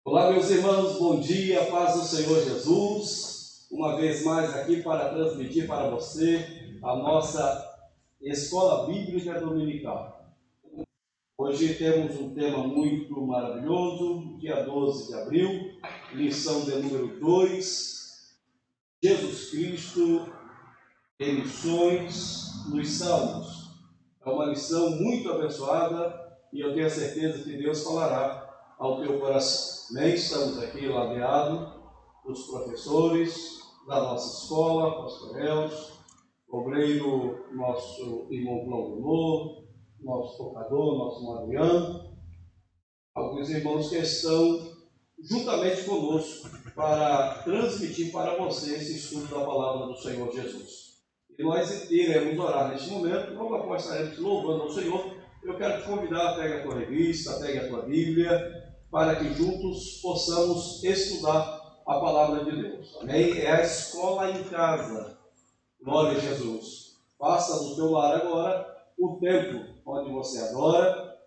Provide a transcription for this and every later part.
Olá, meus irmãos, bom dia, paz do Senhor Jesus. Uma vez mais aqui para transmitir para você a nossa Escola Bíblica Dominical. Hoje temos um tema muito maravilhoso, dia 12 de abril, lição de número 2, Jesus Cristo em missões nos Salmos. É uma lição muito abençoada e eu tenho a certeza que Deus falará ao teu coração. Amém? Estamos aqui ladeados dos professores da nossa escola, pastor Elcio, obreiro, nosso irmão Claudio, nosso tocador, nosso Mariano, alguns irmãos que estão juntamente conosco para transmitir para você esse estudo da palavra do Senhor Jesus. E nós iremos orar neste momento, logo após estaremos louvando ao Senhor. Eu quero te convidar, pegue a tua revista, pegue a tua Bíblia, para que juntos possamos estudar a palavra de Deus. Amém? É a escola em casa. Glória a Jesus. Faça do teu lar agora o templo onde você adora,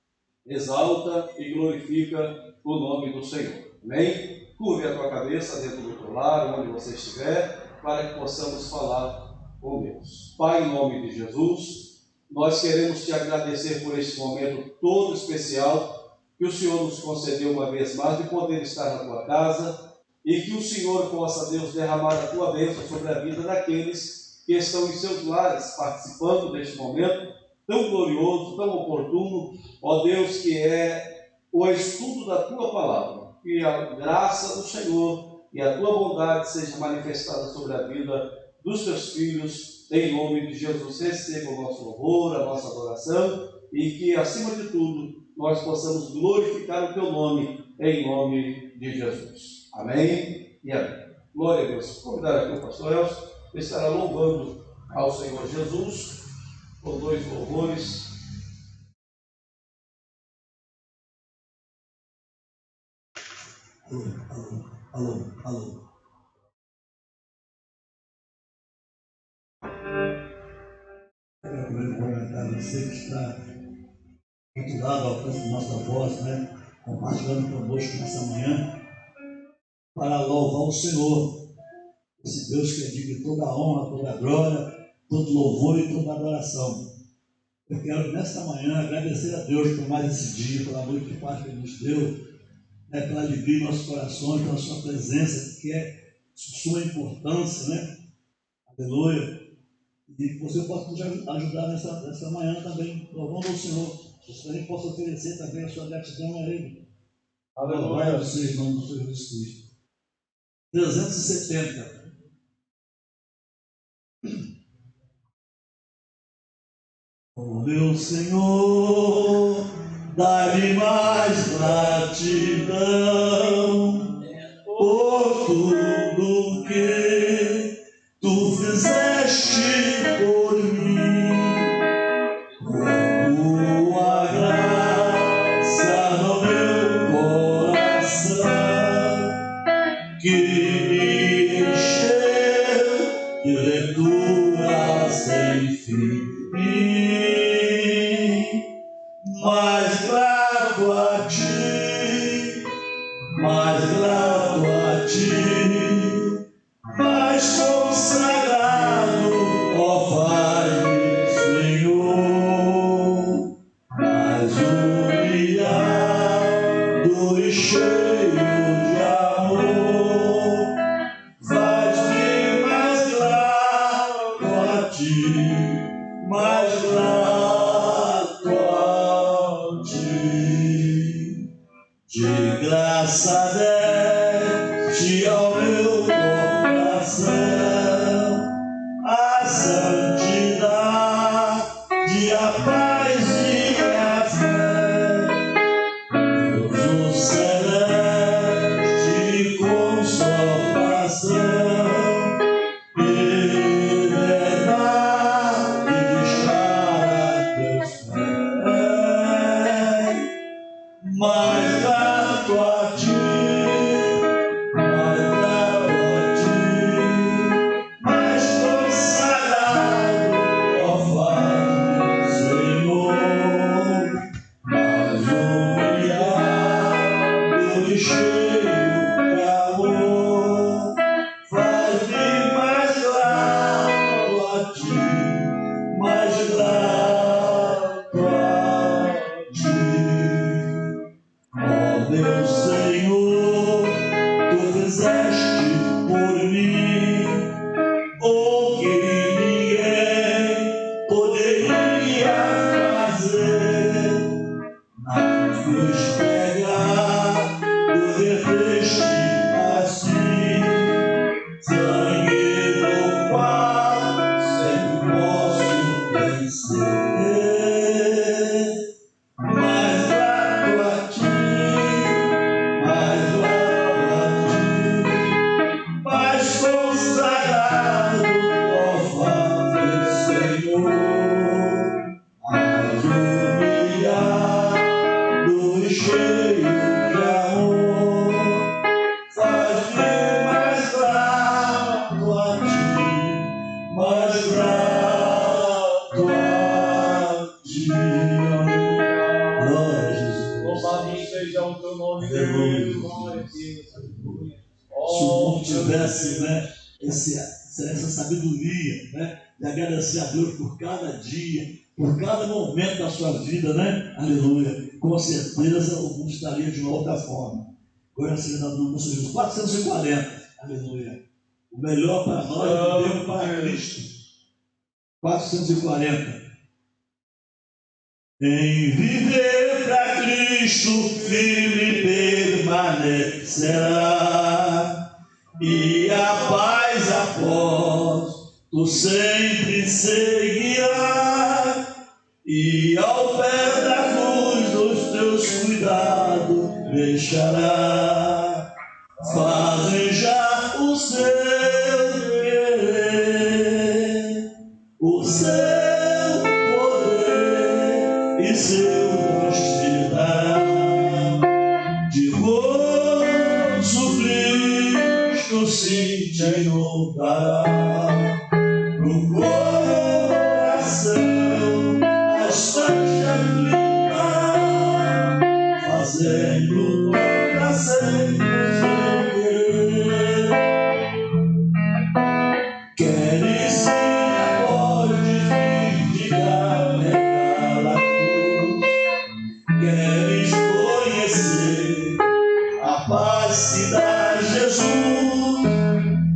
exalta e glorifica o nome do Senhor. Amém? Curve a tua cabeça dentro do teu lar, onde você estiver, para que possamos falar com Deus. Pai, em nome de Jesus, nós queremos te agradecer por este momento todo especial que o Senhor nos concedeu uma vez mais de poder estar na tua casa e que o Senhor possa, Deus, derramar a tua bênção sobre a vida daqueles que estão em seus lares participando deste momento tão glorioso, tão oportuno, ó Deus, que é o estudo da tua palavra. Que a graça do Senhor e a tua bondade seja manifestada sobre a vida dos teus filhos, em nome de Jesus. Receba o nosso louvor, a nossa adoração e que, acima de tudo, nós possamos glorificar o teu nome, em nome de Jesus. Amém e amém. Glória a Deus. Vou convidar aqui o pastor Elcio, que estará louvando ao Senhor Jesus com dois louvores. Alô. Eu quero cumprimentar você que está muito lado ao alcance da nossa voz, compartilhando conosco nessa manhã, para louvar o Senhor, esse Deus que é digno de toda a honra, toda a glória, todo louvor e toda adoração. Eu quero nesta manhã agradecer a Deus por mais esse dia, pela noite de paz que Ele nos deu, pela alegria em nossos corações, pela sua presença, que é sua importância, aleluia. E que você possa nos ajudar nessa manhã também, louvando ao Senhor. Você também possa oferecer também a sua gratidão a Ele. Aleluia. Você, em nome do Senhor Jesus Cristo. 370. Oh meu Senhor, dá-me mais gratidão por tudo que tu fizeste por mim. Tua graça no meu coração, que me encheu de leituras sem fim. Mais grato a ti, mais grato a ti, mais consagrado, ó faz-me, Senhor, mais humilhado e cheio de amor, faz-me mais grato a ti, tivesse, né, essa sabedoria, né, de agradecer a Deus por cada dia, por cada momento da sua vida, né? Aleluia. Com certeza o mundo estaria de uma outra forma. Agora seria no nosso Jesus 440. Aleluia. O melhor para nós é viver para Cristo. 440. Em viver para Cristo, firme permanecerá, e a paz após tu sempre seguirá, e ao pé da cruz dos teus cuidados deixará. Faze já o seu querer, o seu poder e seu desfrutar. De gozo Cristo se te inundará. No coração as faixas limpas, fazendo para sempre o seu querer. Queres ir agora de carregar a cruz, queres conhecer a paz que dá Jesus,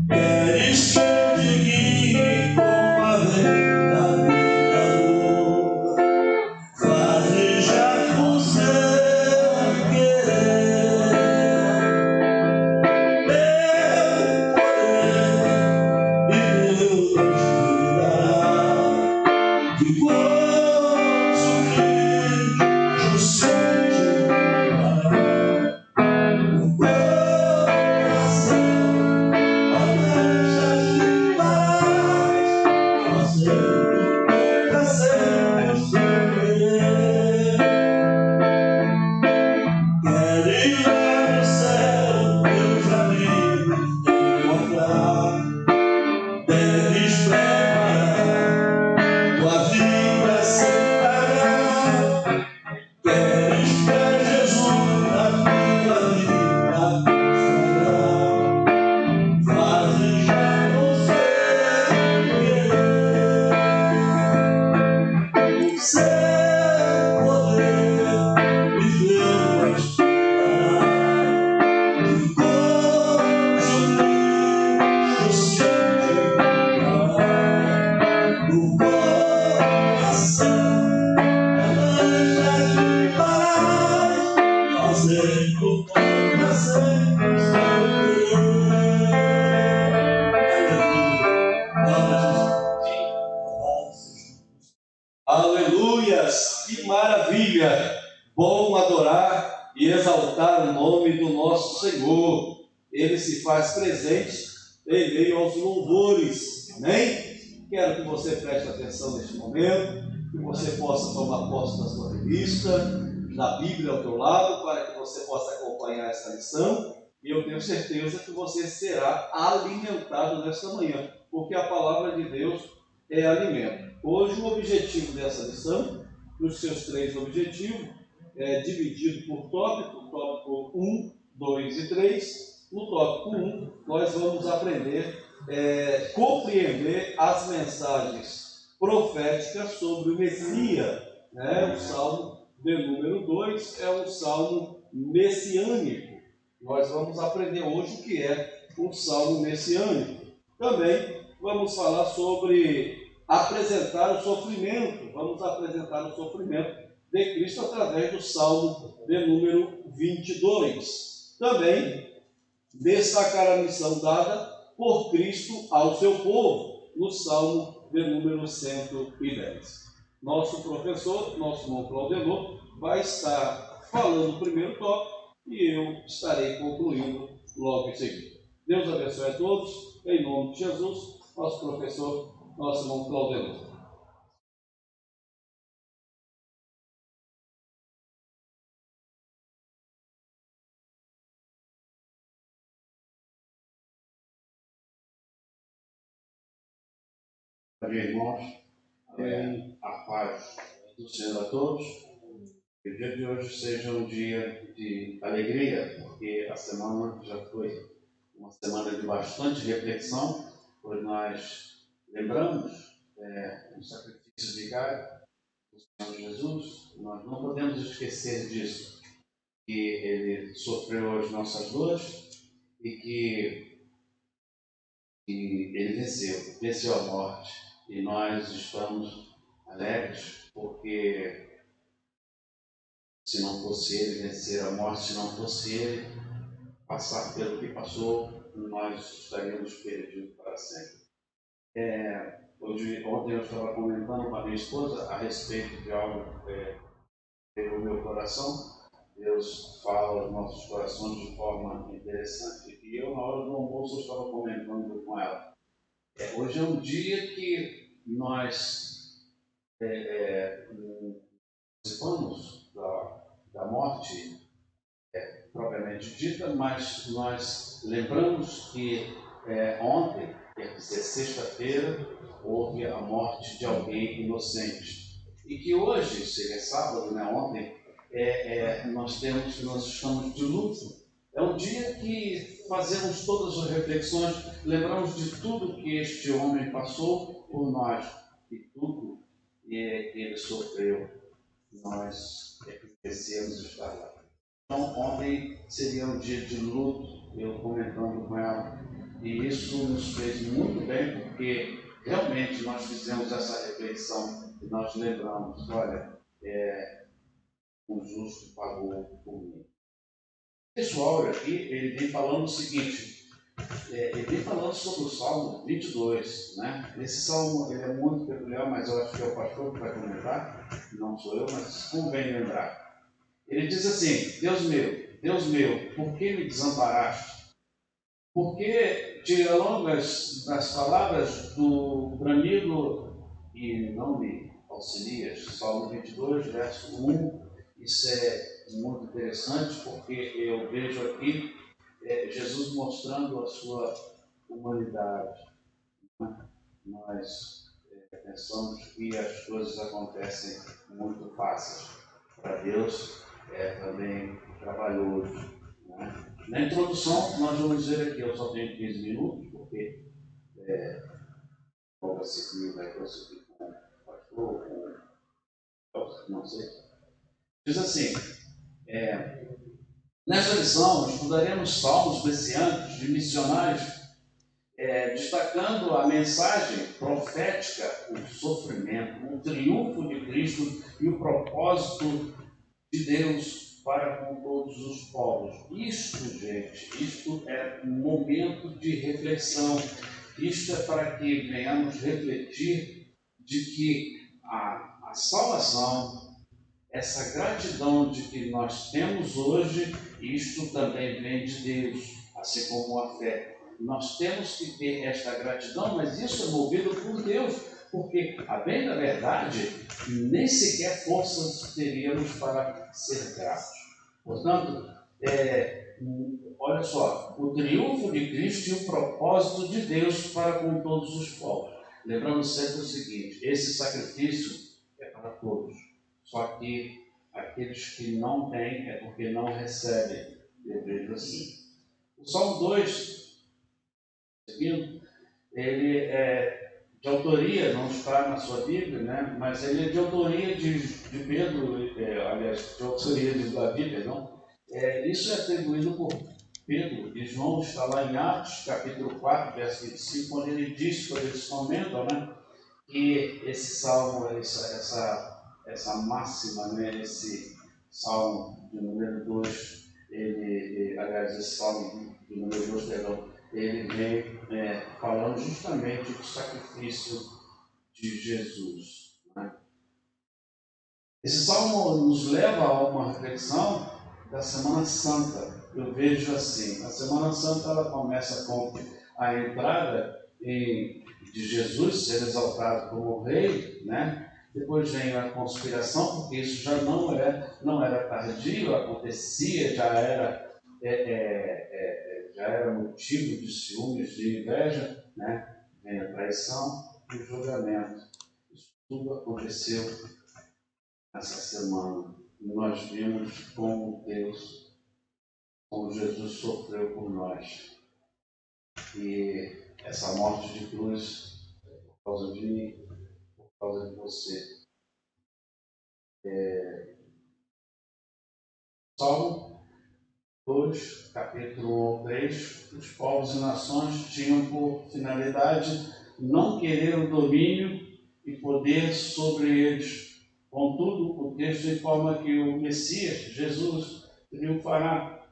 queres que te guie com a verdadeira luz, faze já o seu querer. Meu poder e Deus te dará. De gozo Cristo se te inundará. No coração aleixas de paz, fazendo para sempre o seu querer. Queres lá no céu teus amigos encontrar, deves preparar tua vida sem parar. Queres ver Jesus na tua vida consagrar, faze já o seu querer. O seu poder e Deus te dará. De gozo Cristo se te inundará. No coração aleixas de paz, fazendo para sempre o seu querer. Aleluias! Que maravilha! Bom adorar e exaltar o nome do nosso Senhor. Ele se faz presente em meio aos louvores. Amém? Quero que você preste atenção neste momento, que você possa tomar posse da sua revista, da Bíblia ao teu lado, para que você possa acompanhar esta lição. E eu tenho certeza que você será alimentado nesta manhã, porque a palavra de Deus é alimento. Hoje o objetivo dessa lição, os seus 3 objetivos, é dividido por tópico 1, 2 e 3. No tópico 1, nós vamos aprender, compreender as mensagens proféticas sobre o Messias. O Salmo de número 2 é um salmo messiânico. Nós vamos aprender hoje o que é um salmo messiânico. Também vamos falar sobre apresentar o sofrimento. Vamos apresentar o sofrimento de Cristo através do Salmo de número 22. Também destacar a missão dada por Cristo ao seu povo, no Salmo de número 110. Nosso professor, nosso irmão Claudenor, vai estar falando o primeiro tópico e eu estarei concluindo logo em seguida. Deus abençoe a todos, em nome de Jesus, nosso professor, nosso irmão Claudenor. Irmãos, a paz do Senhor a todos. Que o dia de hoje seja um dia de alegria, porque a semana já foi uma semana de bastante reflexão, pois nós lembramos o sacrifício vicário do Senhor Jesus. Nós não podemos esquecer disso, que Ele sofreu as nossas dores e que Ele venceu a morte. E nós estamos alegres porque se não fosse Ele vencer a morte, se não fosse Ele passar pelo que passou, nós estaríamos perdidos para sempre. Ontem eu estava comentando com a minha esposa a respeito de algo que veio no meu coração. Deus fala aos nossos corações de forma interessante. E eu, na hora do almoço, eu estava comentando com ela. Hoje é um dia que nós participamos da morte propriamente dita, mas nós lembramos que ontem, quer dizer, sexta-feira, houve a morte de alguém inocente. E que hoje, seria sábado, né, ontem, nós estamos de luto. É um dia que fazemos todas as reflexões, lembramos de tudo que este homem passou por nós, e tudo que ele sofreu, nós merecemos estar lá. Então, ontem seria um dia de luto, eu comentando com ela, e isso nos fez muito bem, porque realmente nós fizemos essa reflexão e nós lembramos, olha, o justo pagou por mim. O pessoal aqui, ele vem falando o seguinte, ele vem falando sobre o Salmo 22, né? Esse Salmo ele é muito peculiar, mas eu acho que é o pastor que vai comentar, não sou eu, mas convém lembrar. Ele diz assim, Deus meu, por que me desamparaste? Por que te alongas das palavras do bramido e não me auxilias? Salmo 22, verso 1. Isso é muito interessante porque eu vejo aqui Jesus mostrando a sua humanidade. Nós pensamos que as coisas acontecem muito fáceis. Para Deus é também trabalhoso. Né? Na introdução, nós vamos dizer aqui, eu só tenho 15 minutos, porque qual vai ser comigo, vai prosseguir com o pastor, com não sei. Diz assim, nesta lição estudaremos salmos messiânicos de missionários, destacando a mensagem profética, o sofrimento, o triunfo de Cristo e o propósito de Deus para com todos os povos. Isto, gente, isto é um momento de reflexão. Isto é para que venhamos refletir de que a salvação, essa gratidão de que nós temos hoje, isto também vem de Deus, assim como a fé. Nós temos que ter esta gratidão, mas isso é movido por Deus, porque, a bem da verdade, nem sequer forças teríamos para ser gratos. Portanto, olha só, o triunfo de Cristo e o propósito de Deus para com todos os povos. Lembrando sempre o seguinte, esse sacrifício é para todos, só que aqueles que não têm é porque não recebem, eu vejo assim. O Salmo 2, ele é de autoria, não está na sua Bíblia, né? Mas ele é de autoria de Pedro, aliás, de autoria de Davi, perdão. Isso é atribuído por Pedro, e João está lá em Atos, capítulo 4, verso 25, quando ele diz, quando eles comentam, né, que esse salmo, essa máxima, né, esse salmo de número 2, aliás, esse salmo de número 2, perdão, ele vem falando justamente do sacrifício de Jesus. Né? Esse salmo nos leva a uma reflexão da Semana Santa. Eu vejo assim, a Semana Santa ela começa com a entrada de Jesus ser exaltado como rei, né? Depois vem a conspiração, porque isso já não era tardio, acontecia, já era motivo de ciúmes, de inveja, né? Vem a traição e o julgamento. Isso tudo aconteceu essa semana. Nós vimos como Jesus sofreu por nós. E essa morte de cruz é por causa de mim, por causa de você. Salmo 2, capítulo 3, os povos e nações tinham por finalidade não querer o domínio e poder sobre eles. Contudo, o texto informa que o Messias, Jesus, triunfará.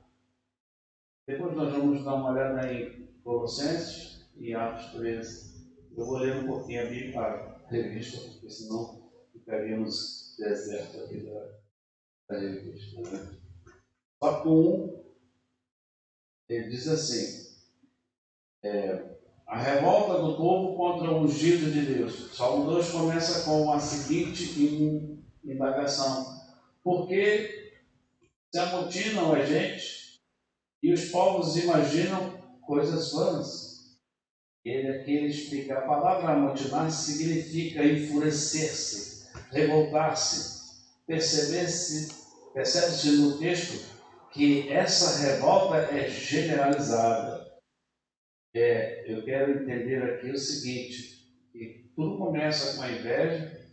Depois nós vamos dar uma olhada em Colossenses e Atos 13. Eu vou ler um pouquinho a revista, porque senão ficaríamos deserto aqui da revista. Né? Tópico 1, ele diz assim, a revolta do povo contra o ungido de Deus. Salmo 2 começa com a seguinte indagação. Por que se amotinam a gente e os povos imaginam coisas vãs? Ele aqui explica, a palavra amotinar significa enfurecer-se, revoltar-se. Percebe-se no texto que essa revolta é generalizada. Eu quero entender aqui o seguinte, que tudo começa com a inveja,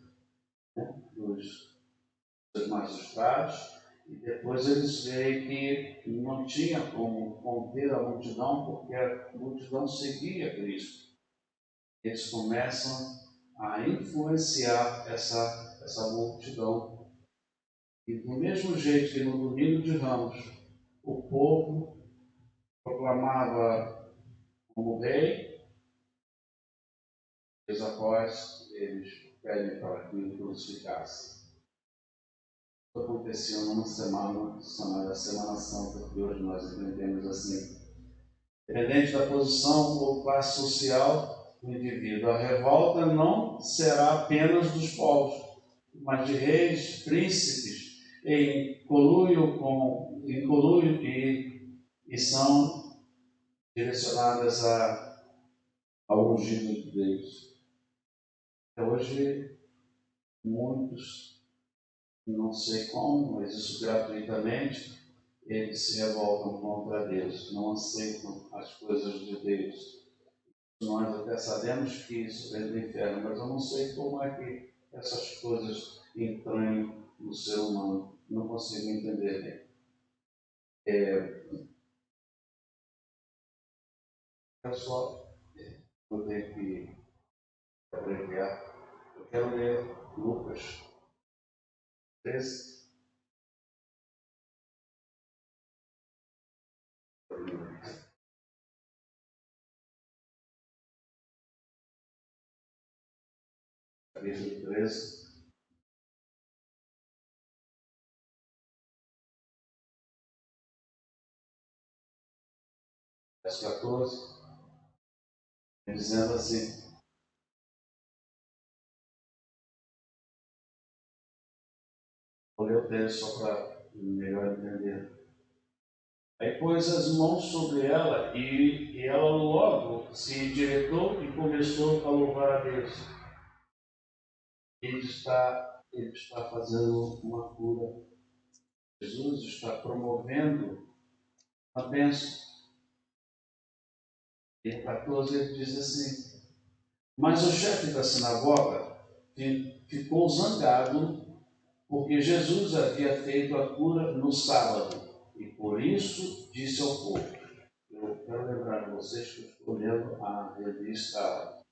né, dos magistrados, e depois eles veem que não tinha como conter a multidão, porque a multidão seguia Cristo. Eles começam a influenciar essa multidão. E do mesmo jeito que no domingo de Ramos, o povo proclamava como rei, dias após eles pedem para que o crucificasse. Isso aconteceu numa semana chamada Semana Santa, que hoje nós entendemos assim. Dependente da posição ou classe social do indivíduo, a revolta não será apenas dos povos, mas de reis, príncipes, em conluio e são direcionadas ao ungido de Deus. Hoje, muitos, não sei como, mas isso gratuitamente, eles se revoltam contra Deus, não aceitam as coisas de Deus. Nós até sabemos que isso vem do inferno, mas eu não sei como é que essas coisas entranham no ser humano. Não consigo entender bem. Eu só vou ter que abreviar. Eu quero ler Lucas 13. Capítulo 13. Verso 14. Dizendo assim: vou ler o texto só para melhor entender. Aí pôs as mãos sobre ela e ela logo se endireitou e começou a louvar a Deus. Ele está fazendo uma cura. Jesus está promovendo a bênção. E em 14 ele diz assim: mas o chefe da sinagoga ficou zangado porque Jesus havia feito a cura no sábado. E por isso disse ao povo. Eu quero lembrar a vocês que eu estou lendo a revista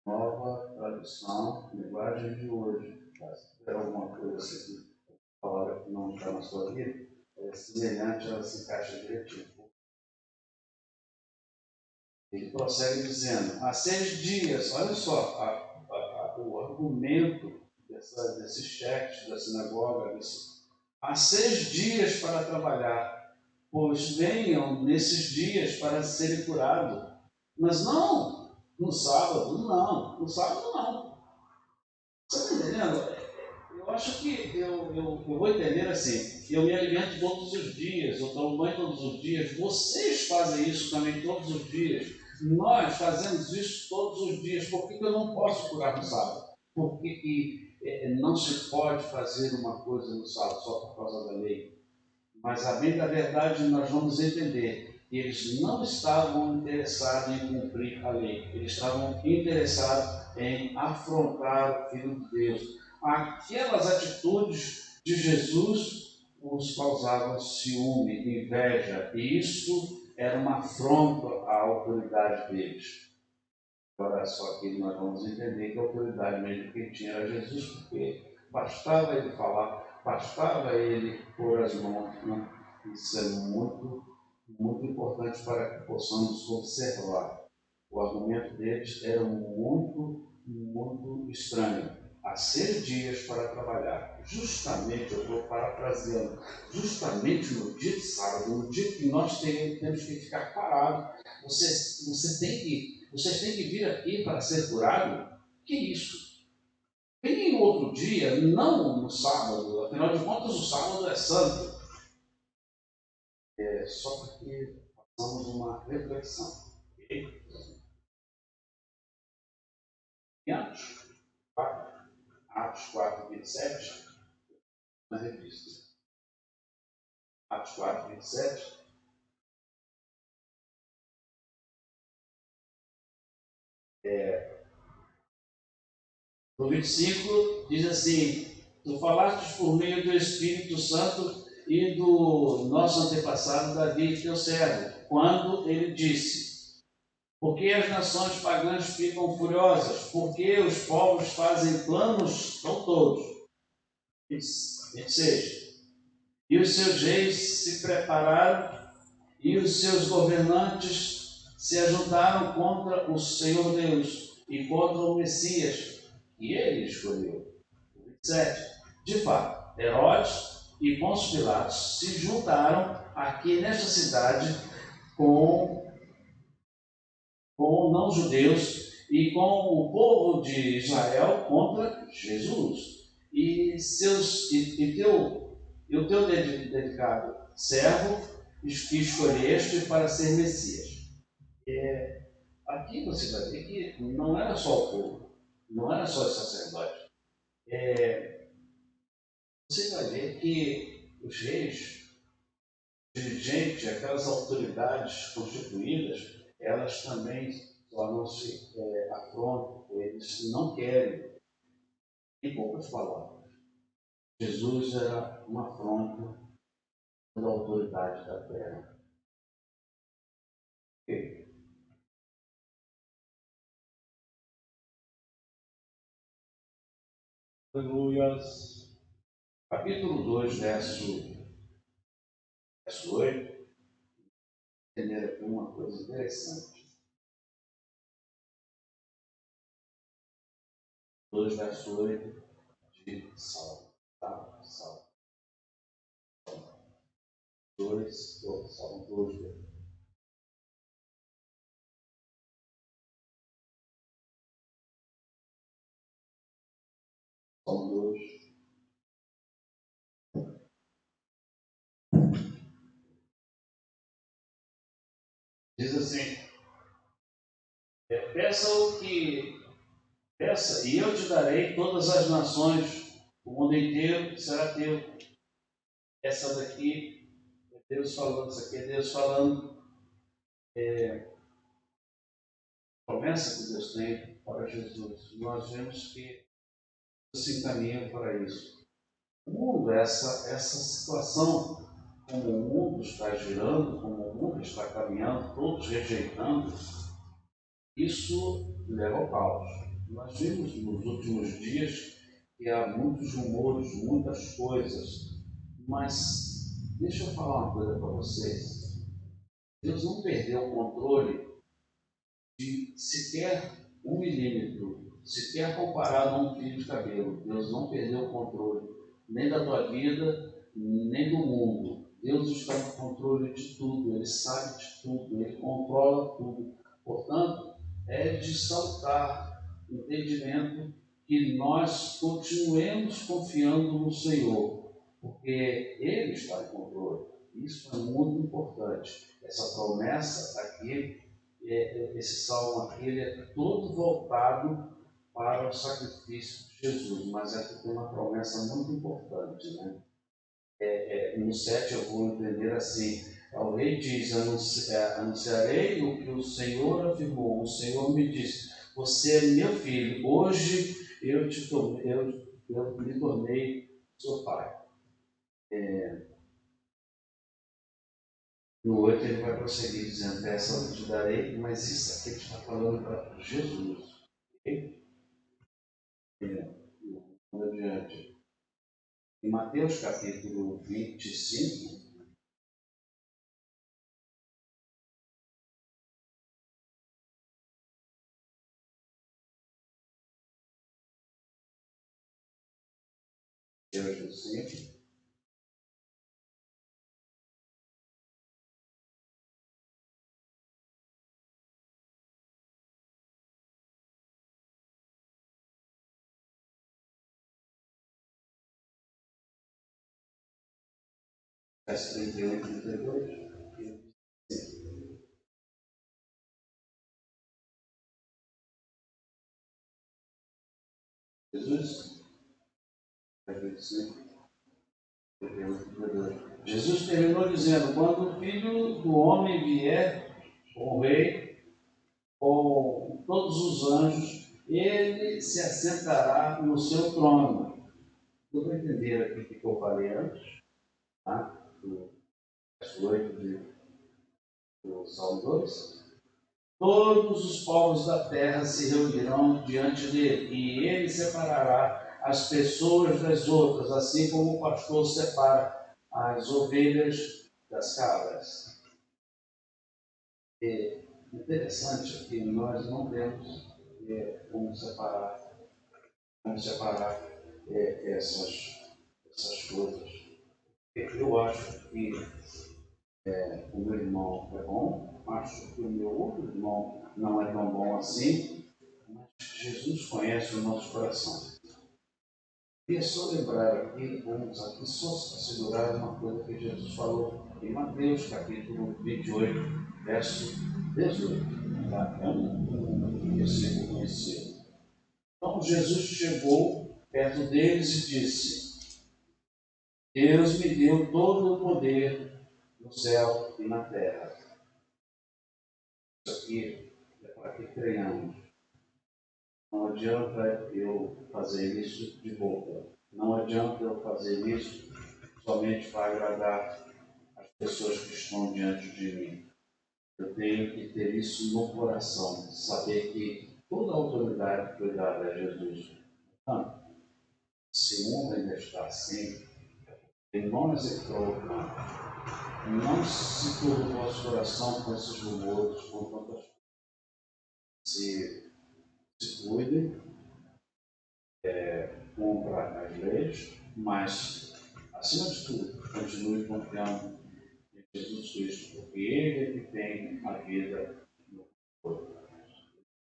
Nova Tradução, linguagem de hoje. Se tiver alguma coisa assim, a palavra que não está na sua vida, é semelhante, ela se encaixa direitinho. Ele prossegue dizendo: há 6 dias, olha só o argumento desse chefe da sinagoga, há 6 dias para trabalhar, pois venham nesses dias para serem curados. Mas não, no sábado não. Você está entendendo? Eu acho que eu vou entender assim, eu me alimento todos os dias, eu tomo banho todos os dias, vocês fazem isso também todos os dias, nós fazemos isso todos os dias. Por que eu não posso curar no sábado? Por que não se pode fazer uma coisa no sábado só por causa da lei? Mas, a bem da verdade, nós vamos entender que eles não estavam interessados em cumprir a lei, eles estavam interessados em afrontar o Filho de Deus. Aquelas atitudes de Jesus os causavam ciúme, inveja, e isso era uma afronta à autoridade deles. Agora, só que nós vamos entender que a autoridade mesmo que tinha era Jesus, porque bastava ele falar, bastava ele pôr as mãos. Né? Isso é muito importante para que possamos observar. O argumento deles era muito estranho. Há 6 dias para trabalhar. Justamente, eu estou parafraseando, justamente no dia de sábado, no dia que nós temos que ficar parados, vocês têm que vir aqui para ser curado? Que isso? Vem no outro dia, não no sábado, afinal de contas o sábado é santo. Só para que façamos uma reflexão. Okay? Atos 4, 27, na revista. Atos 4, 27. No 25 diz assim: tu falaste por meio do Espírito Santo e do nosso antepassado Davi, teu servo, quando ele disse: porque as nações pagãs ficam furiosas, porque os povos fazem planos, são todos. 26. E os seus reis se prepararam e os seus governantes se ajuntaram contra o Senhor Deus e contra o Messias, que ele escolheu. 27. De fato, Herodes e Pôncio Pilatos se juntaram aqui nesta cidade com não-judeus e com o povo de Israel contra Jesus. E o teu dedicado servo que escolheste para ser Messias. Aqui você vai ver que não era só o povo, não era só os sacerdotes. Você vai ver que os reis, dirigentes, aquelas autoridades constituídas, elas também tornam-se afronto, eles não querem. Em poucas palavras, Jesus era uma afronta da autoridade da terra. Okay? Aleluias. Capítulo 2, verso 8, entender aqui uma coisa interessante. 2, verso 8 de Salmo. Tá? Salmo 2, Salmo 2. Salmo 2. Diz assim: peça o que peça, e eu te darei todas as nações, o mundo inteiro será teu. Essa daqui é Deus falando, isso aqui é Deus falando. Promessa que Deus tem para Jesus. Nós vemos que se encaminha para isso. O mundo, essa situação, como o mundo está girando, como o mundo está caminhando, todos rejeitando, isso leva ao caos. Nós vimos nos últimos dias que há muitos rumores, muitas coisas, mas deixa eu falar uma coisa para vocês. Deus não perdeu o controle de sequer 1 milímetro, sequer comparado a um fio de cabelo. Deus não perdeu o controle nem da tua vida, nem do mundo. Deus está no controle de tudo, Ele sabe de tudo, Ele controla tudo. Portanto, é de saltar o entendimento que nós continuemos confiando no Senhor, porque Ele está em controle. Isso é muito importante. Essa promessa aqui, esse salmo aqui, ele é todo voltado para o sacrifício de Jesus, mas aqui tem uma promessa muito importante, né? No 7 eu vou entender assim: O rei diz: anunciarei o que o Senhor afirmou. O Senhor me disse: você é meu filho, hoje eu me tornei seu pai. No 8 ele vai prosseguir dizendo: essa eu te darei, mas isso aqui ele está falando para Jesus. Okay? Vamos adiante. Em Mateus capítulo 25, Mateus 25, verso 31 e 32. Jesus, verso 25, 31 e 32. Jesus terminou dizendo: quando o Filho do Homem vier, o Rei, com todos os anjos, ele se assentará no seu trono. Eu vou entender aqui o que eu falei antes, tá? Do verso 8 do Salmo 2. Todos os povos da terra se reunirão diante dele, e ele separará as pessoas das outras, assim como o pastor separa as ovelhas das cabras. É interessante que nós não temos como separar essas coisas. Eu acho que o meu irmão é bom, acho que o meu outro irmão não é tão bom assim, mas Jesus conhece o nosso coração. Queria só lembrar aqui, vamos aqui só segurar uma coisa que Jesus falou em Mateus capítulo 28, verso 18. Tá? É um versículo conhecido. Então Jesus chegou perto deles e disse: Deus me deu todo o poder no céu e na terra. Isso aqui é para que creiamos. Não adianta eu fazer isso de boca. Não adianta eu fazer isso somente para agradar as pessoas que estão diante de mim. Eu tenho que ter isso no coração, saber que toda a autoridade foi dada a Jesus. Então, se o mundo ainda está assim, ele não executou, não se turbe o vosso coração com esses rumores, com tantas coisas. Se cuidem, cumpra as leis, mas, acima de tudo, continue confiando em Jesus Cristo, porque Ele é que tem a vida no corpo.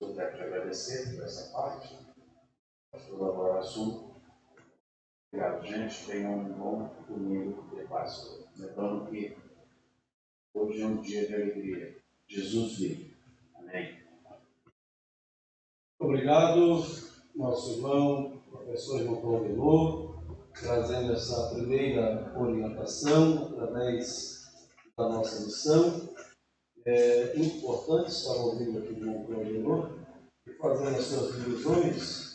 Eu quero te agradecer por essa parte, pastor agora assunto. Obrigado, gente. Tenham um bom domingo de Páscoa. Lembrando que hoje é um dia de alegria. Jesus vive. Amém. Obrigado, nosso irmão, professor João Claudio, trazendo essa primeira orientação através da nossa missão. É muito importante estar ouvindo aqui o irmão Claudio e fazendo as suas divisões.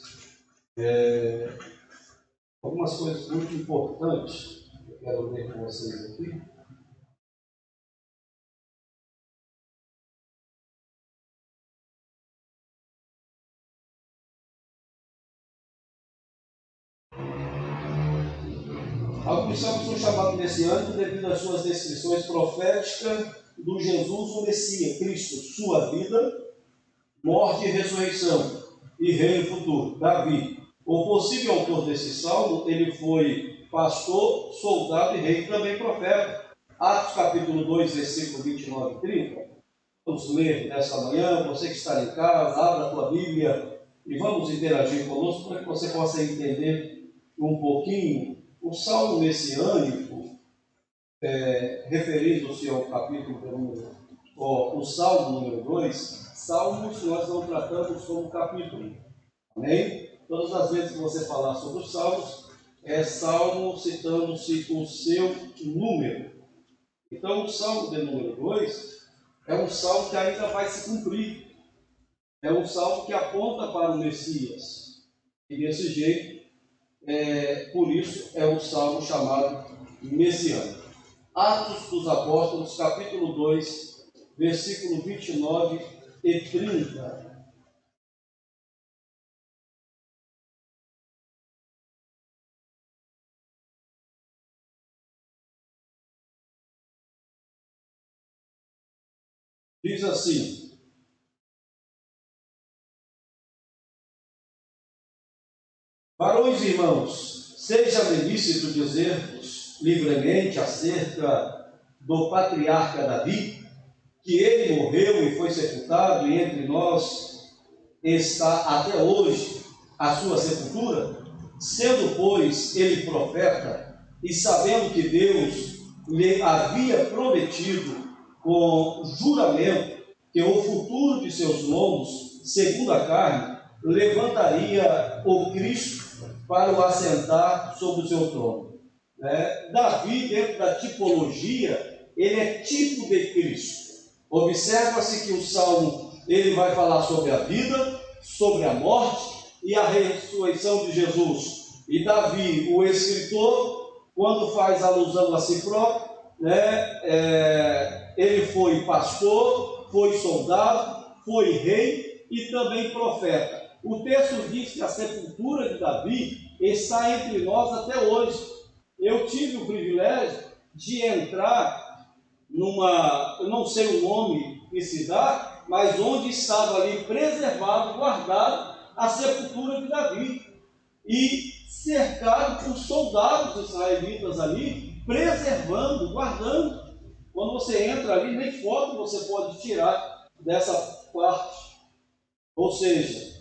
Algumas coisas muito importantes que eu quero ler com vocês aqui. Alguns salmos são chamados nesse ano devido às suas descrições proféticas do Jesus, o Messias, Cristo, sua vida, morte e ressurreição, e reino futuro. Davi, o possível autor desse salmo, ele foi pastor, soldado e rei, também profeta. Atos capítulo 2, versículo 29 e 30. Vamos ler nesta manhã, você que está em casa, abra a tua Bíblia e vamos interagir conosco para que você possa entender um pouquinho o salmo messiânico, referindo-se ao capítulo o salmo número 2. Salmos nós não tratamos como capítulo, amém? Todas as vezes que você falar sobre os salmos, é salmo citando-se o seu número. Então o Salmo de número 2 é um salmo que ainda vai se cumprir. É um salmo que aponta para o Messias. E desse jeito, por isso é um salmo chamado messiânico. Atos dos Apóstolos, capítulo 2, versículo 29 e 30. Diz assim: varões e irmãos, seja-me lícito dizer-vos livremente acerca do patriarca Davi, que ele morreu e foi sepultado, e entre nós está até hoje a sua sepultura, sendo, pois, ele profeta, e sabendo que Deus lhe havia prometido com juramento que o futuro de seus lombos, segundo a carne, levantaria o Cristo para o assentar sobre o seu trono. Davi, dentro da tipologia, ele é tipo de Cristo. Observa-se que o Salmo ele vai falar sobre a vida, sobre a morte e a ressurreição de Jesus. E Davi, o escritor, quando faz alusão a si próprio, ele foi pastor, foi soldado, foi rei e também profeta. O texto diz que a sepultura de Davi está entre nós até hoje. Eu tive o privilégio de entrar eu não sei o nome que se dá, mas onde estava ali preservado, guardado, a sepultura de Davi. E cercado por soldados israelitas ali, preservando, guardando. Quando você entra ali, nem foto você pode tirar dessa parte. Ou seja,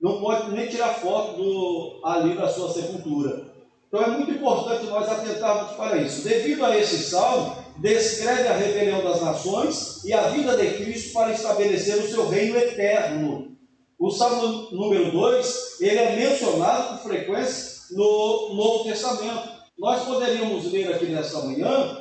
não pode nem tirar foto ali da sua sepultura. Então é muito importante nós atentarmos para isso. Devido a esse salmo, descreve a rebelião das nações e a vida de Cristo para estabelecer o seu reino eterno. O Salmo número 2, ele é mencionado com frequência no Novo Testamento. Nós poderíamos ler aqui nesta manhã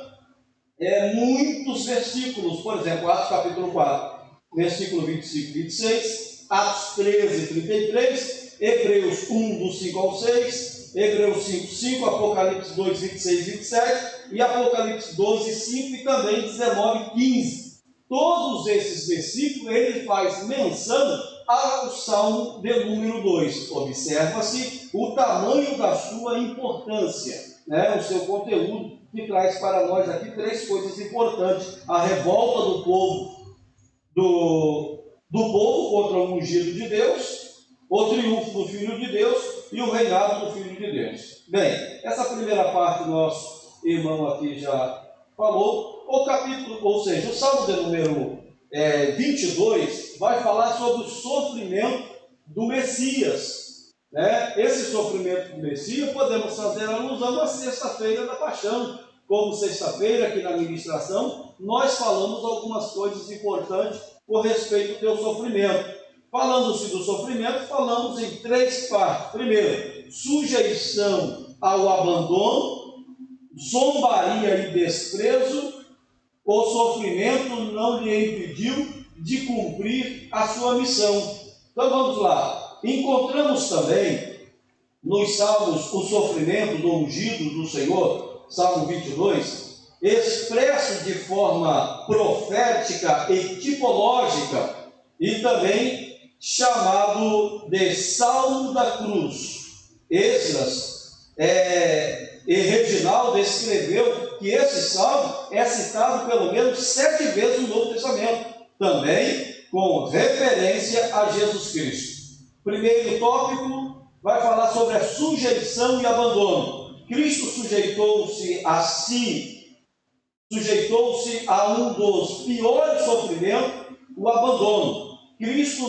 muitos versículos, por exemplo, Atos capítulo 4, versículo 25 e 26, Atos 13, 33, Hebreus 1, do 5 ao 6, Hebreus 5, 5, Apocalipse 2, 26 e 27, e Apocalipse 12, 5 e também 19, 15. Todos esses versículos ele faz menção ao Salmo de número 2. Observa-se o tamanho da sua importância, o seu conteúdo, que traz para nós aqui três coisas importantes: a revolta do povo, do povo contra o ungido de Deus, o triunfo do Filho de Deus e o reinado do Filho de Deus. Bem, essa primeira parte nosso irmão aqui já falou. O capítulo, ou seja, o Salmo de número 22 vai falar sobre o sofrimento do Messias. Esse sofrimento do Messias podemos fazer alusão à sexta-feira da paixão. Como sexta-feira, aqui na ministração, nós falamos algumas coisas importantes com respeito ao teu sofrimento. Falando-se do sofrimento, falamos em três partes. Primeiro, sujeição ao abandono, zombaria e desprezo. O sofrimento não lhe impediu de cumprir a sua missão. Então vamos lá. Encontramos também nos Salmos o sofrimento do ungido do Senhor, Salmo 22, expresso de forma profética e tipológica, e também chamado de Salmo da Cruz. Esdras e Reginaldo escreveu que esse salmo é citado pelo menos 7 vezes no Novo Testamento, também com referência a Jesus Cristo. Primeiro tópico vai falar sobre a sujeição e abandono. Cristo sujeitou-se a si, sujeitou-se a um dos piores sofrimentos, o abandono. Cristo,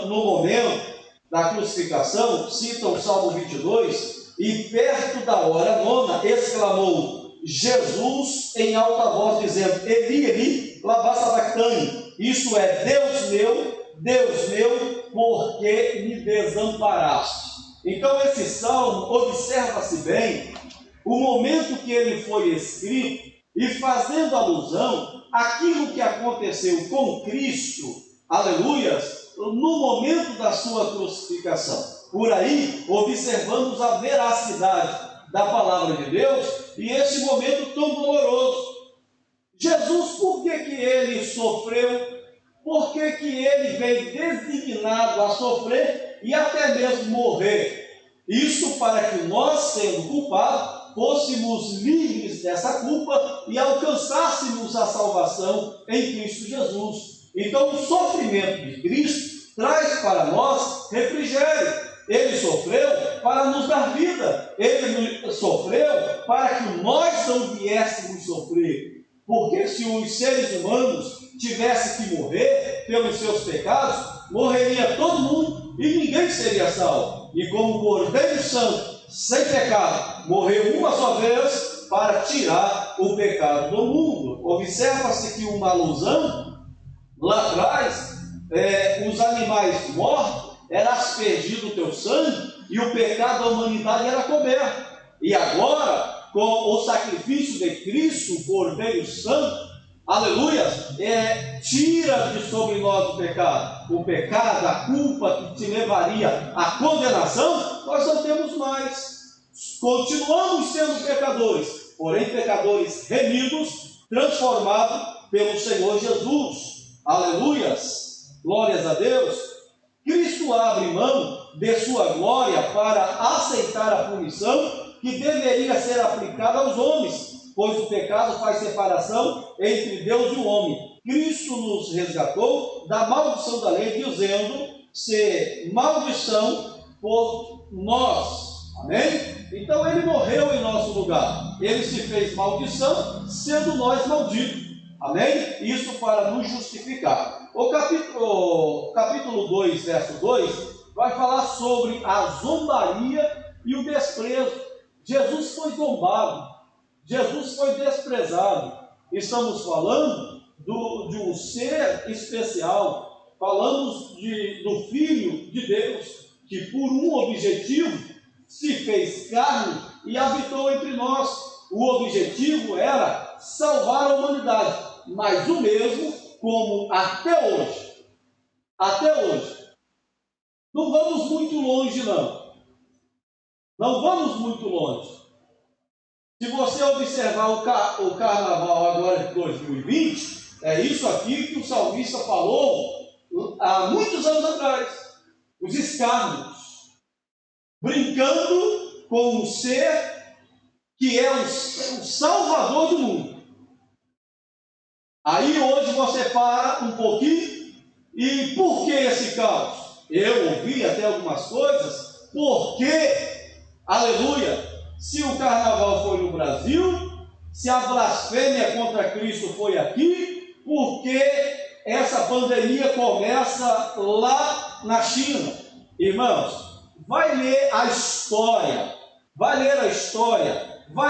no momento da crucificação, cita o Salmo 22, e perto da hora nona, exclamou Jesus em alta voz, dizendo: Eli, Eli, lama sabachthani. Isto é, Deus meu, por que me desamparaste? Então esse salmo, observa-se bem, o momento que ele foi escrito e fazendo alusão àquilo que aconteceu com Cristo, aleluias, no momento da sua crucificação. Por aí, observamos a veracidade da palavra de Deus e esse momento tão doloroso. Jesus, por que ele sofreu? Por que ele veio designado a sofrer e até mesmo morrer? Isso para que nós, sendo culpados, fôssemos livres dessa culpa e alcançássemos a salvação em Cristo Jesus. Então, o sofrimento de Cristo traz para nós refrigério. Ele sofreu para nos dar vida. Ele sofreu para que nós não viéssemos sofrer. Porque se os seres humanos tivessem que morrer pelos seus pecados, morreria todo mundo e ninguém seria salvo. E como o Cordeiro Santo, sem pecado, morreu uma só vez para tirar o pecado do mundo. Observa-se que uma alusão, lá atrás, os animais mortos eram aspergidos o teu sangue e o pecado da humanidade era coberto. E agora, com o sacrifício de Cristo, o Cordeiro Santo, aleluia, tira de sobre nós o pecado, a culpa que te levaria à condenação, nós não temos mais. Continuamos sendo pecadores, porém pecadores remidos, transformados pelo Senhor Jesus. Aleluias, glórias a Deus. Cristo abre mão de sua glória para aceitar a punição que deveria ser aplicada aos homens, pois o pecado faz separação entre Deus e o homem. Cristo nos resgatou da maldição da lei, dizendo ser maldição por nós. Amém? Então ele morreu em nosso lugar. Ele se fez maldição, sendo nós malditos. Amém? Isso para nos justificar. O capítulo 2, verso 2, vai falar sobre a zombaria e o desprezo. Jesus foi zombado. Jesus foi desprezado. Estamos falando de um ser especial. Falamos do Filho de Deus, que por um objetivo se fez carne e habitou entre nós. O objetivo era salvar a humanidade, mas o mesmo como até hoje. Até hoje. Não vamos muito longe, não. Não vamos muito longe. Se você observar o carnaval agora de 2020, é isso aqui que o salmista falou há muitos anos atrás. Os escárnios. Brincando com um ser que é o salvador do mundo. Aí hoje você para um pouquinho e por que esse caos? Eu ouvi até algumas coisas, porque, aleluia, se o carnaval foi no Brasil, se a blasfêmia contra Cristo foi aqui, porque essa pandemia começa lá na China. Irmãos, vai ler a história, vai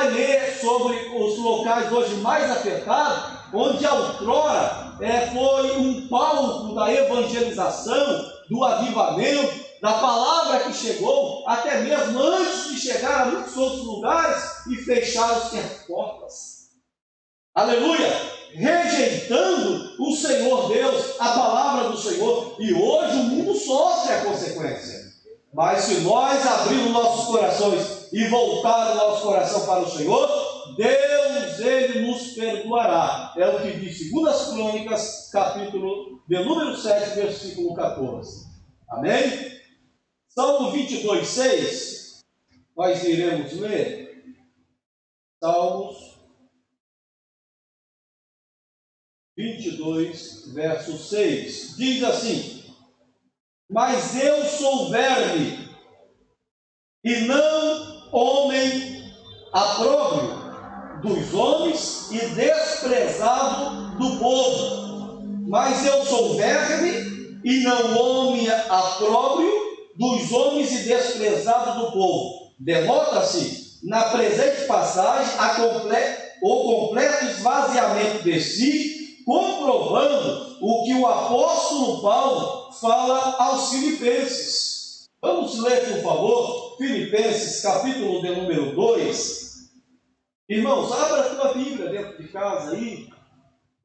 ler sobre os locais hoje mais afetados, onde outrora foi um palco da evangelização, do avivamento, da palavra que chegou, até mesmo antes de chegar a muitos outros lugares, e fecharam-se as portas. Aleluia! Rejeitando o Senhor Deus, a palavra do Senhor, e hoje o mundo sofre a consequência. Mas se nós abrirmos nossos corações e voltar o nosso coração para o Senhor, Deus, Ele nos perdoará. É o que diz 2 Crônicas, capítulo de número 7, versículo 14. Amém? Salmo 22, 6, nós iremos ler. Salmos 22, verso 6. Diz assim: mas eu sou verme, e não homem apróprio dos homens e desprezado do povo. Mas eu sou verme, e não homem apróprio dos homens e desprezado do povo. Denota-se na presente passagem o completo esvaziamento de si, comprovando o que o apóstolo Paulo fala aos Filipenses. Vamos ler, por favor, Filipenses, capítulo de número 2, Irmãos, abra a tua Bíblia dentro de casa aí.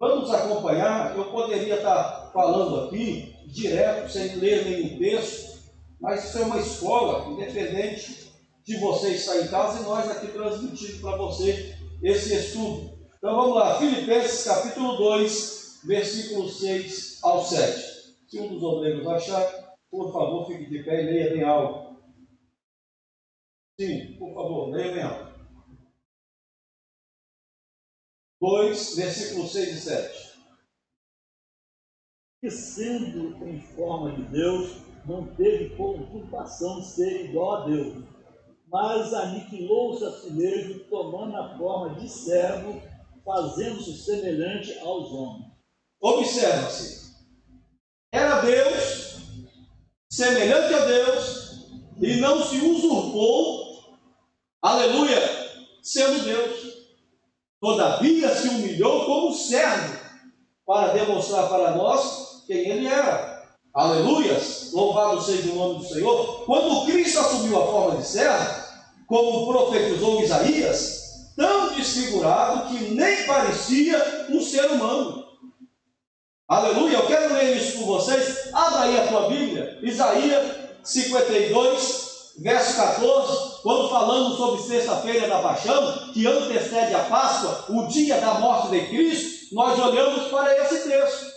Vamos acompanhar. Eu poderia estar falando aqui direto, sem ler nenhum texto, mas isso é uma escola, independente de você estar em casa e nós aqui transmitindo para você esse estudo. Então vamos lá, Filipenses capítulo 2, versículos 6 ao 7. Se um dos obreiros achar, por favor, fique de pé e leia bem alto. Sim, por favor, leia bem alto. 2, versículos 6 e 7. Que sendo em forma de Deus, não teve por usurpação de ser igual a Deus, mas aniquilou-se a si mesmo, tomando a forma de servo, fazendo-se semelhante aos homens. Observa-se, era Deus, semelhante a Deus, e não se usurpou, aleluia, sendo Deus. Todavia se humilhou como servo, para demonstrar para nós quem ele era. Aleluias, louvado seja o nome do Senhor. Quando Cristo assumiu a forma de servo, como profetizou Isaías, tão desfigurado que nem parecia um ser humano. Aleluia, eu quero ler isso com vocês. Abra aí a tua Bíblia, Isaías 52, verso 14, quando falamos sobre sexta-feira da paixão, que antecede a Páscoa, o dia da morte de Cristo, nós olhamos para esse texto.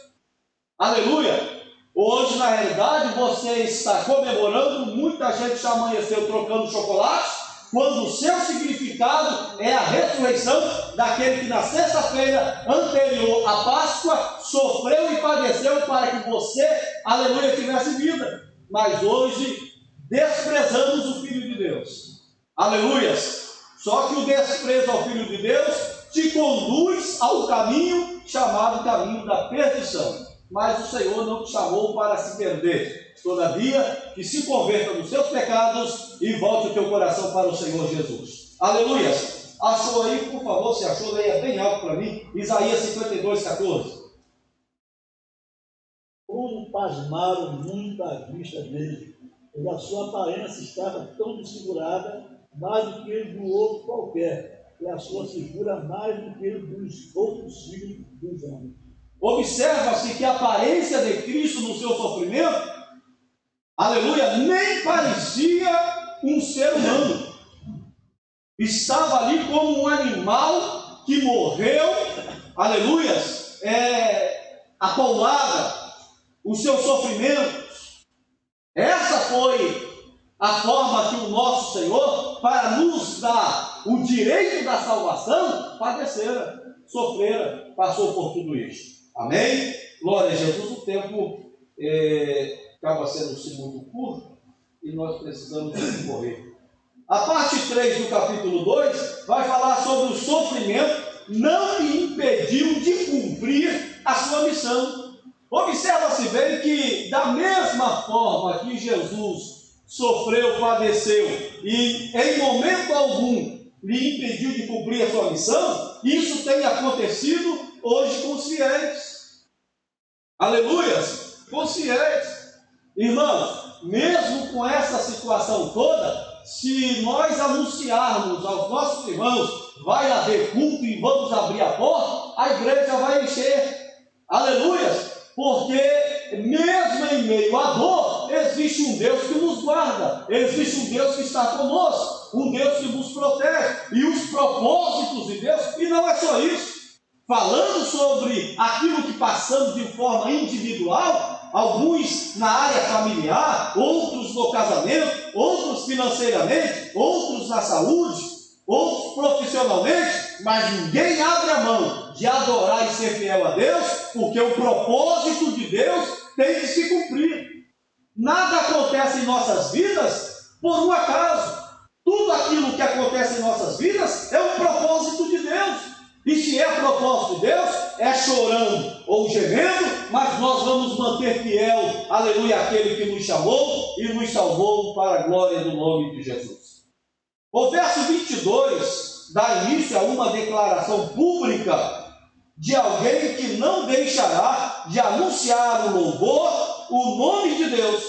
Aleluia! Hoje, na realidade, você está comemorando, muita gente já amanheceu trocando chocolate, quando o seu significado é a ressurreição daquele que na sexta-feira anterior à Páscoa sofreu e padeceu para que você, aleluia, tivesse vida. Mas hoje desprezamos o Filho de Deus. Aleluias! Só que o desprezo ao Filho de Deus te conduz ao caminho chamado caminho da perdição. Mas o Senhor não te chamou para se perder. Todavia, que se converta dos seus pecados e volte o teu coração para o Senhor Jesus. Aleluia! Achou aí, por favor, se achou, leia bem alto para mim. Isaías 52, 14. Como pasmaram muito à vista dele, pois a sua aparência estava tão desfigurada, mais do que do outro qualquer, e a sua figura mais do que dos outros filhos dos homens. Observa-se que a aparência de Cristo no seu sofrimento, aleluia, nem parecia um ser humano. Estava ali como um animal que morreu, aleluia, apaulada, o seu sofrimento. Essa foi a forma que o nosso Senhor, para nos dar o direito da salvação, padecera, sofrera, passou por tudo isso. Amém? Glória a Jesus. O tempo acaba sendo muito curto e nós precisamos correr. A parte 3 do capítulo 2 vai falar sobre o sofrimento não lhe impediu de cumprir a sua missão. Observa-se bem que da mesma forma que Jesus sofreu, padeceu e em momento algum lhe impediu de cumprir a sua missão, isso tem acontecido hoje com os fiéis. Aleluias! Com os fiéis. Irmãos, mesmo com essa situação toda, se nós anunciarmos aos nossos irmãos, vai haver culto e vamos abrir a porta, a igreja vai encher. Aleluias! Porque mesmo em meio à dor, existe um Deus que nos guarda, existe um Deus que está conosco, um Deus que nos protege, e os propósitos de Deus, e não é só isso, falando sobre aquilo que passamos de forma individual, alguns na área familiar, outros no casamento, outros financeiramente, outros na saúde, outros profissionalmente, mas ninguém abre a mão de adorar e ser fiel a Deus, porque o propósito de Deus tem que se cumprir. Nada acontece em nossas vidas por um acaso. Tudo aquilo que acontece em nossas vidas é um propósito de Deus. E se é propósito de Deus, é chorando ou gemendo, mas nós vamos manter fiel, aleluia, aquele que nos chamou e nos salvou para a glória do nome de Jesus. O verso 22 dá início a uma declaração pública de alguém que não deixará de anunciar o louvor, o nome de Deus.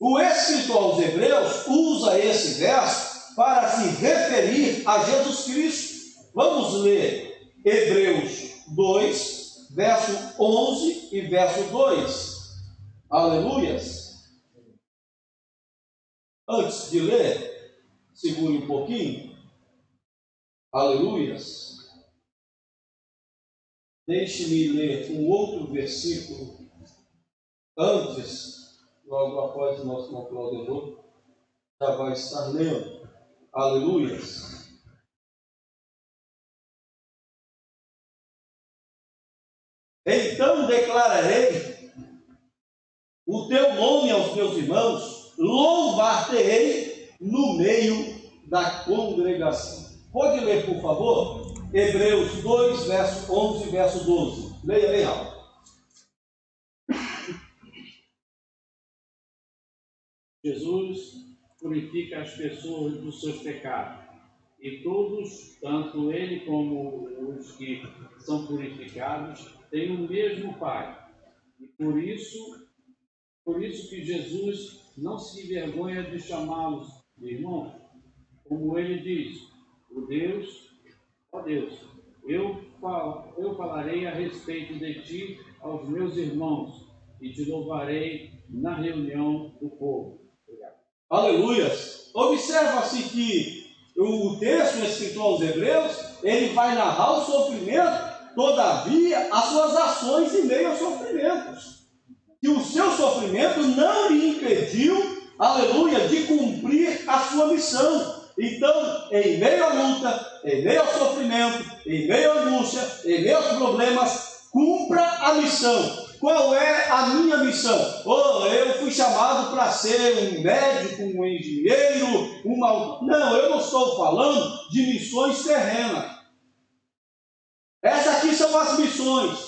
O escritor aos Hebreus usa esse verso para se referir a Jesus Cristo. Vamos ler Hebreus 2, verso 11 e verso 2. Aleluias. Antes de ler, segure um pouquinho. Aleluias. Deixe-me ler um outro versículo antes, logo após o nosso irmão Claudio já vai estar lendo. Aleluias. Então declararei o teu nome aos meus irmãos, louvar-te-ei no meio da congregação. Pode ler, por favor? Hebreus 2, verso 11 e verso 12. Leia bem alto. Jesus purifica as pessoas dos seus pecados, e todos, tanto ele como os que são purificados, têm o mesmo Pai. E por isso que Jesus não se envergonha de chamá-los de irmãos, como ele diz: ó Deus, eu falarei a respeito de ti aos meus irmãos, e te louvarei na reunião do povo. Obrigado. Aleluias. Observa-se que o texto escrito aos Hebreus, ele vai narrar o sofrimento, todavia as suas ações em meio aos sofrimentos. Que o seu sofrimento não lhe impediu, aleluia, de cumprir a sua missão. Então, em meio à luta, em meio ao sofrimento, em meio à angústia, em meio aos problemas, cumpra a missão. Qual é a minha missão? Eu fui chamado para ser um médico, um engenheiro, Não, eu não estou falando de missões terrenas. Essas aqui são as missões.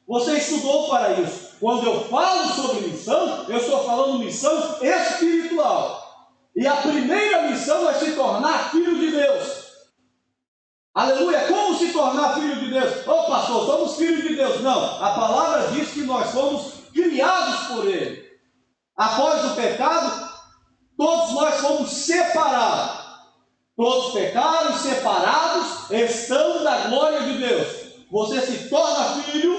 Você estudou para isso. Quando eu falo sobre missão, eu estou falando missão espiritual. E a primeira missão é se tornar filho de Deus. Aleluia! Como se tornar filho de Deus? Pastor, somos filhos de Deus. Não, a palavra diz que nós fomos criados por Ele. Após o pecado, todos nós fomos separados. Todos pecaram, separados, estão da glória de Deus. Você se torna filho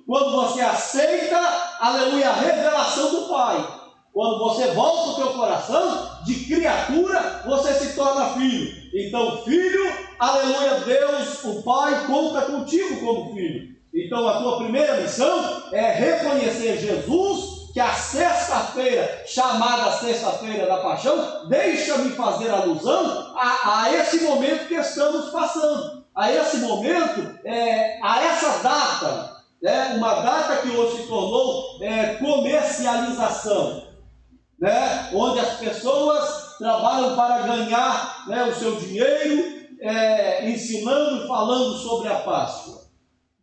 quando você aceita, aleluia, a revelação do Pai. Quando você volta o teu coração de criatura, você se torna filho. Então, filho, aleluia, Deus, o Pai, conta contigo como filho. Então, a tua primeira missão é reconhecer Jesus, que a sexta-feira, chamada Sexta-feira da Paixão, deixa-me fazer alusão a esse momento que estamos passando. A esse momento, a essa data, uma data que hoje se tornou comercialização. Onde as pessoas trabalham para ganhar o seu dinheiro, ensinando e falando sobre a Páscoa,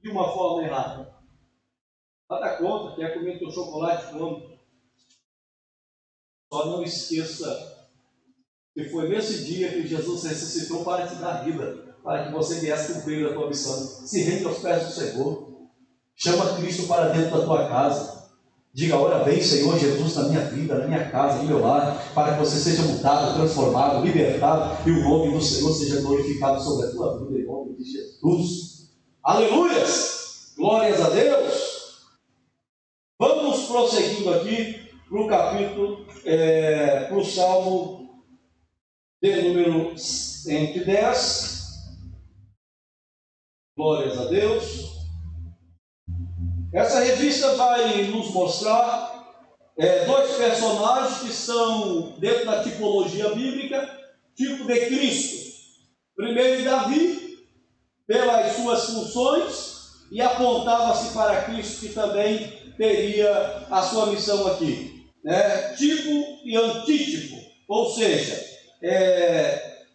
de uma forma errada. Nada contra, quer comer teu chocolate, come. Só não esqueça que foi nesse dia que Jesus ressuscitou para te dar vida, para que você viesse cumprir a tua missão. Se rende aos pés do Senhor. Chama Cristo para dentro da tua casa. Diga: ora bem, Senhor Jesus, na minha vida, na minha casa, no meu lar, para que você seja mudado, transformado, libertado, e o nome do Senhor seja glorificado sobre a tua vida, em nome de Jesus. Aleluias! Glórias a Deus! Vamos prosseguindo aqui para o capítulo, para o Salmo de número 110. Glórias a Deus! Essa revista vai nos mostrar dois personagens que são, dentro da tipologia bíblica, tipo de Cristo. Primeiro, Davi, pelas suas funções, e apontava-se para Cristo, que também teria a sua missão aqui. Tipo e antítipo, ou seja,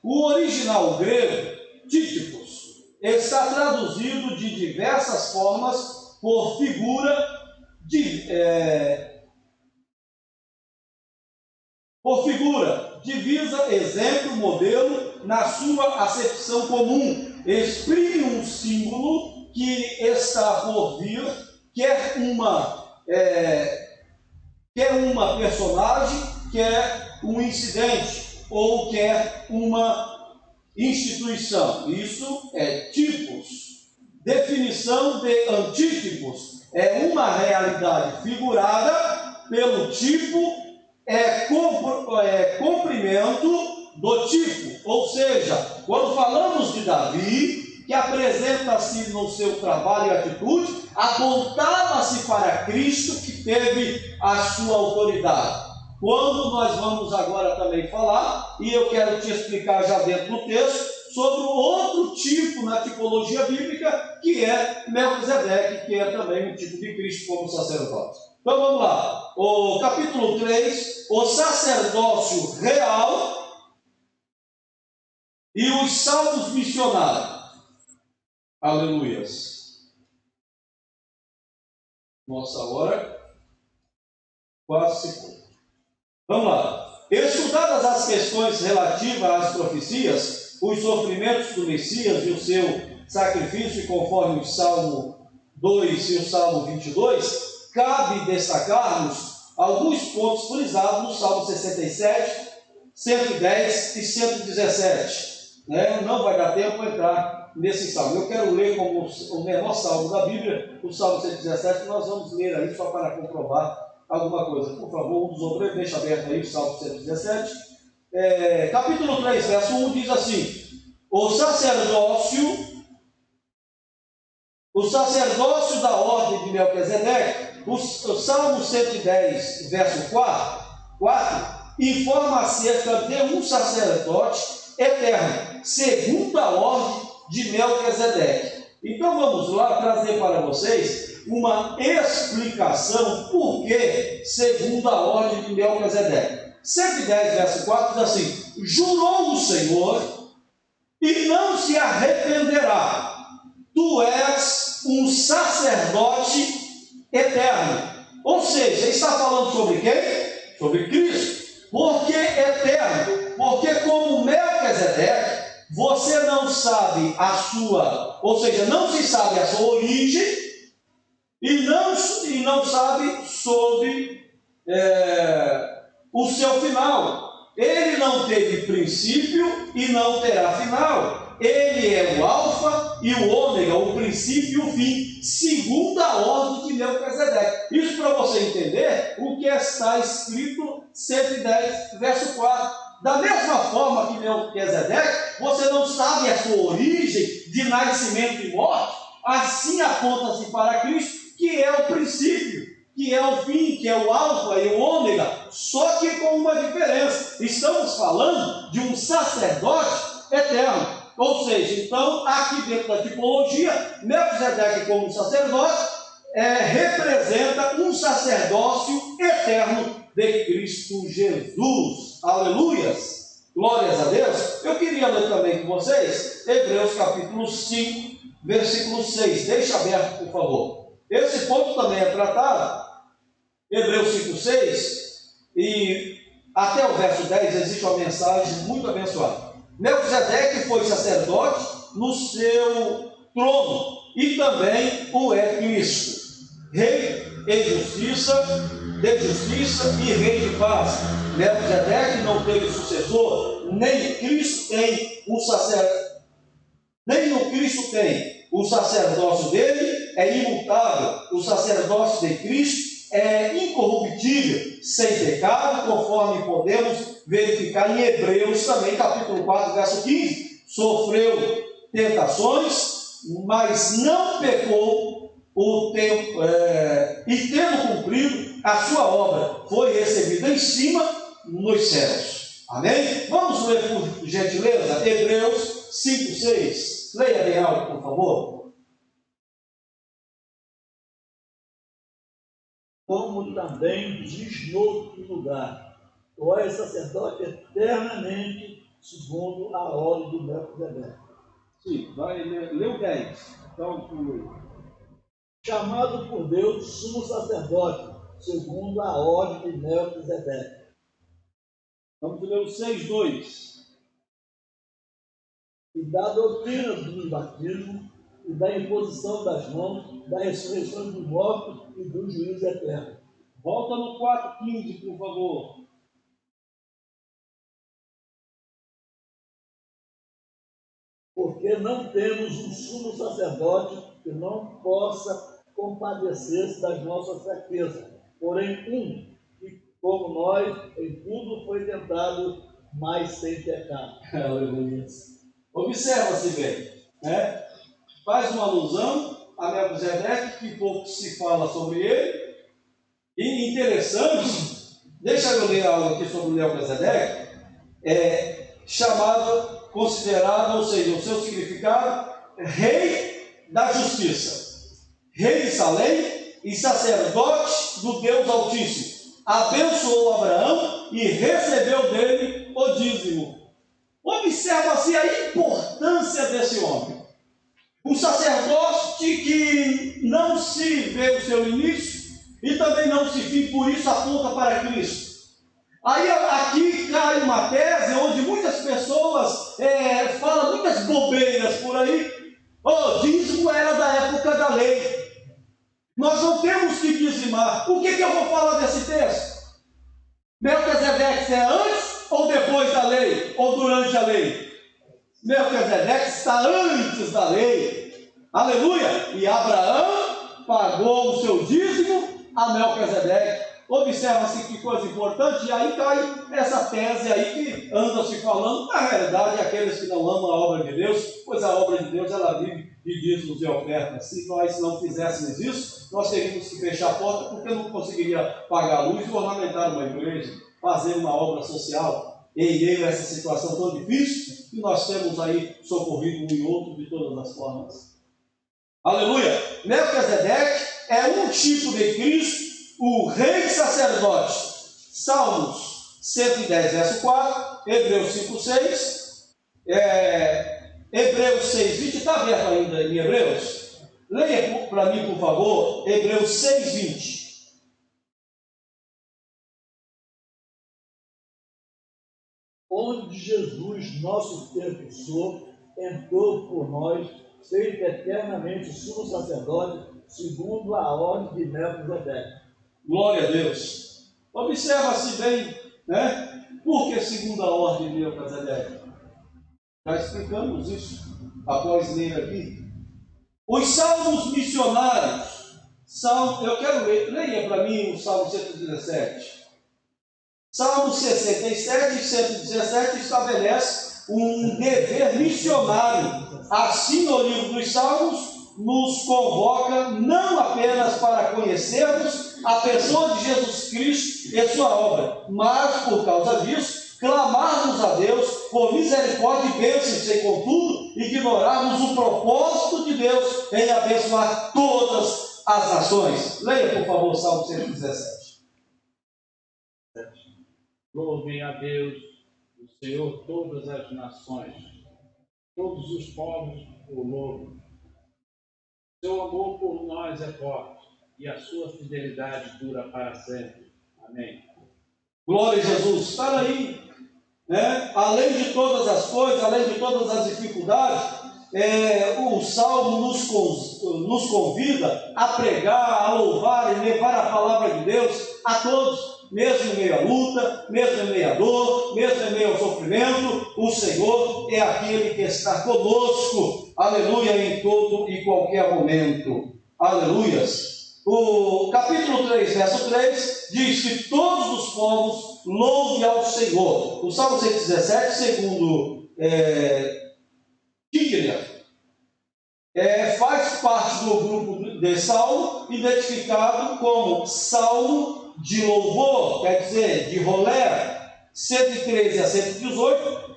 o original grego, títipos, está traduzido de diversas formas por figura, divisa, exemplo, modelo, na sua acepção comum, exprime um símbolo que está por vir, quer uma personagem, quer um incidente, ou quer uma instituição. Isso é tipos. Definição de antítipos é uma realidade figurada pelo tipo, comprimento do tipo. Ou seja, quando falamos de Davi, que apresenta-se no seu trabalho e atitude, apontava-se para Cristo, que teve a sua autoridade. Quando nós vamos agora também falar, e eu quero te explicar já dentro do texto, sobre outro tipo na tipologia bíblica, que é Melquisedeque, que é também um tipo de Cristo como sacerdote. Então vamos lá, o capítulo 3, o sacerdócio real e os salmos missionários. Aleluias. Nossa hora quase se foi. Vamos lá. Estudadas as questões relativas às profecias, os sofrimentos do Messias e o seu sacrifício, conforme o Salmo 2 e o Salmo 22, cabe destacarmos alguns pontos frisados no Salmo 67, 110 e 117. Não vai dar tempo para entrar nesse salmo. Eu quero ler como o menor salmo da Bíblia, o Salmo 117, que nós vamos ler aí só para comprovar alguma coisa. Por favor, um dos obreiros, deixa aberto aí o Salmo 117. Capítulo 3, verso 1 diz assim: o sacerdócio da ordem de Melquisedeque, o Salmo 110, verso 4 informa acerca de um sacerdote eterno, segundo a ordem de Melquisedeque. Então vamos lá trazer para vocês uma explicação por que segundo a ordem de Melquisedeque. 110, verso 4 diz assim: jurou o Senhor e não se arrependerá, tu és um sacerdote eterno. Ou seja, está falando sobre quem? Sobre Cristo. Por que eterno? Porque como Melquisedeque, você não sabe a sua, ou seja, não se sabe a sua origem e não sabe sobre o seu final. Ele não teve princípio e não terá final. Ele é o alfa e o ômega, o princípio e o fim, segundo a ordem de Melquisedeque. Isso para você entender o que está escrito 110, verso 4. Da mesma forma que Melquisedeque, você não sabe a sua origem de nascimento e morte, assim aponta-se para Cristo, que é o princípio, que é o fim, que é o alfa e o ômega, só que com uma diferença. Estamos falando de um sacerdote eterno. Ou seja, então, aqui dentro da tipologia, Melquisedeque como sacerdote representa um sacerdócio eterno de Cristo Jesus. Aleluias! Glórias a Deus! Eu queria ler também com vocês Hebreus capítulo 5, versículo 6. Deixa aberto, por favor. Esse ponto também é tratado, Hebreus 5, 6, e até o verso 10 existe uma mensagem muito abençoada. Melquisedeque foi sacerdote no seu trono, e também o é Cristo, rei de justiça e rei de paz. Melquisedeque não teve sucessor, nem Cristo tem um sacerdote, nem no Cristo tem. O sacerdócio dele é imutável, o sacerdócio de Cristo é incorruptível, sem pecado, conforme podemos verificar em Hebreus também, capítulo 4, verso 15. Sofreu tentações, mas não pecou o tempo, e tendo cumprido a sua obra, foi recebida em cima nos céus. Amém? Vamos ler por gentileza Hebreus 5, 6. Leia bem alto, por favor. Como também diz noutro lugar: tu és sacerdote eternamente, segundo a ordem de Melquisedeque. Sim, vai ler o 10. Então, Chamado por Deus sumo sacerdote, segundo a ordem de Melquisedeque. vamos ler o 6, 2. E da doutrina do batismo, e da imposição das mãos, da ressurreição dos mortos e do juízo eterno. Volta no 4, 15, por favor. porque não temos um sumo sacerdote que não possa compadecer-se das nossas fraquezas, porém que, como nós, em tudo foi tentado, mas sem pecado. Aleluia. Observa-se bem, né? Faz uma alusão a Melquisedeque, que pouco se fala sobre ele. E interessante, deixa eu ler algo aqui sobre o Melquisedeque, chamado, considerado, ou seja, o seu significado, rei da justiça, rei de Salém e sacerdote do Deus Altíssimo. Abençoou Abraão e recebeu dele o dízimo. Observa-se a importância desse homem. Um sacerdote que não se vê o seu início e também não se fim, por isso aponta para Cristo. Aí aqui cai uma tese onde muitas pessoas falam muitas bobeiras por aí. O dízimo era da época da lei. Nós não temos que dizimar. O que eu vou falar desse texto? Melquisedeque é antes ou depois da lei? Ou durante a lei? Melquisedeque está antes da lei. Aleluia! E Abraão pagou o seu dízimo a Melquisedeque. Observa-se que coisa importante, e aí cai essa tese aí que anda se falando, na realidade, aqueles que não amam a obra de Deus, pois a obra de Deus ela vive de dízimos e ofertas. Se nós não fizéssemos isso, nós teríamos que fechar a porta, porque eu não conseguiria pagar a luz e ornamentar uma igreja, fazer uma obra social, em meio a essa situação tão difícil, que nós temos aí socorrido um e outro de todas as formas. Aleluia! Melquisedeque é um tipo de Cristo, o rei sacerdote. Salmos 110, verso 4, Hebreus 5, 6, Hebreus 6, 20, está aberto ainda em Hebreus? Leia para mim, por favor, Hebreus 6, 20. Onde Jesus, nosso defensor, entrou por nós, feito eternamente sumo sacerdote, segundo a ordem de Melquisedeque. Glória a Deus. Observa-se bem, né? Por que segundo a ordem de Melquisedeque? Já explicamos isso após ler aqui. Os salmos missionários, eu quero ler, leia para mim o Salmo 117. Salmo 67 e 117 estabelece um dever missionário. Assim, no livro dos Salmos, nos convoca não apenas para conhecermos a pessoa de Jesus Cristo e sua obra, mas, por causa disso, clamarmos a Deus por misericórdia e bênção, sem contudo ignorarmos o propósito de Deus em abençoar todas as nações. Leia, por favor, Salmo 117. Louvem a Deus, o Senhor, todas as nações, todos os povos o louvam. Seu amor por nós é forte e a sua fidelidade dura para sempre. Amém. Glória a Jesus. Está aí, né? Além de todas as coisas, além de todas as dificuldades, o Salmo nos convida a pregar, a louvar e levar a palavra de Deus a todos, mesmo em meio à luta, mesmo em meio à dor, mesmo em meio ao sofrimento. O Senhor é aquele que está conosco, aleluia, em todo e qualquer momento, aleluias. O capítulo 3, verso 3, diz que todos os povos louvem ao Senhor. O Salmo 117, segundo Tigria, faz parte do grupo de Salmo, identificado como Salmo de louvor, quer dizer, de rolé. 113 a 118,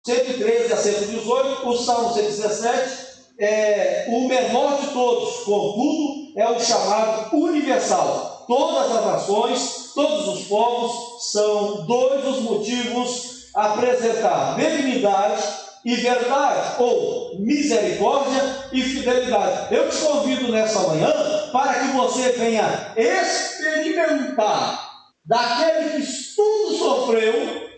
113 a 118, o Salmo 117 é o menor de todos, contudo, é o chamado universal. Todas as nações, todos os povos, são dois os motivos a apresentar benignidade e verdade, ou misericórdia e fidelidade. Eu te convido nessa manhã para que você venha experimentar daquele que tudo sofreu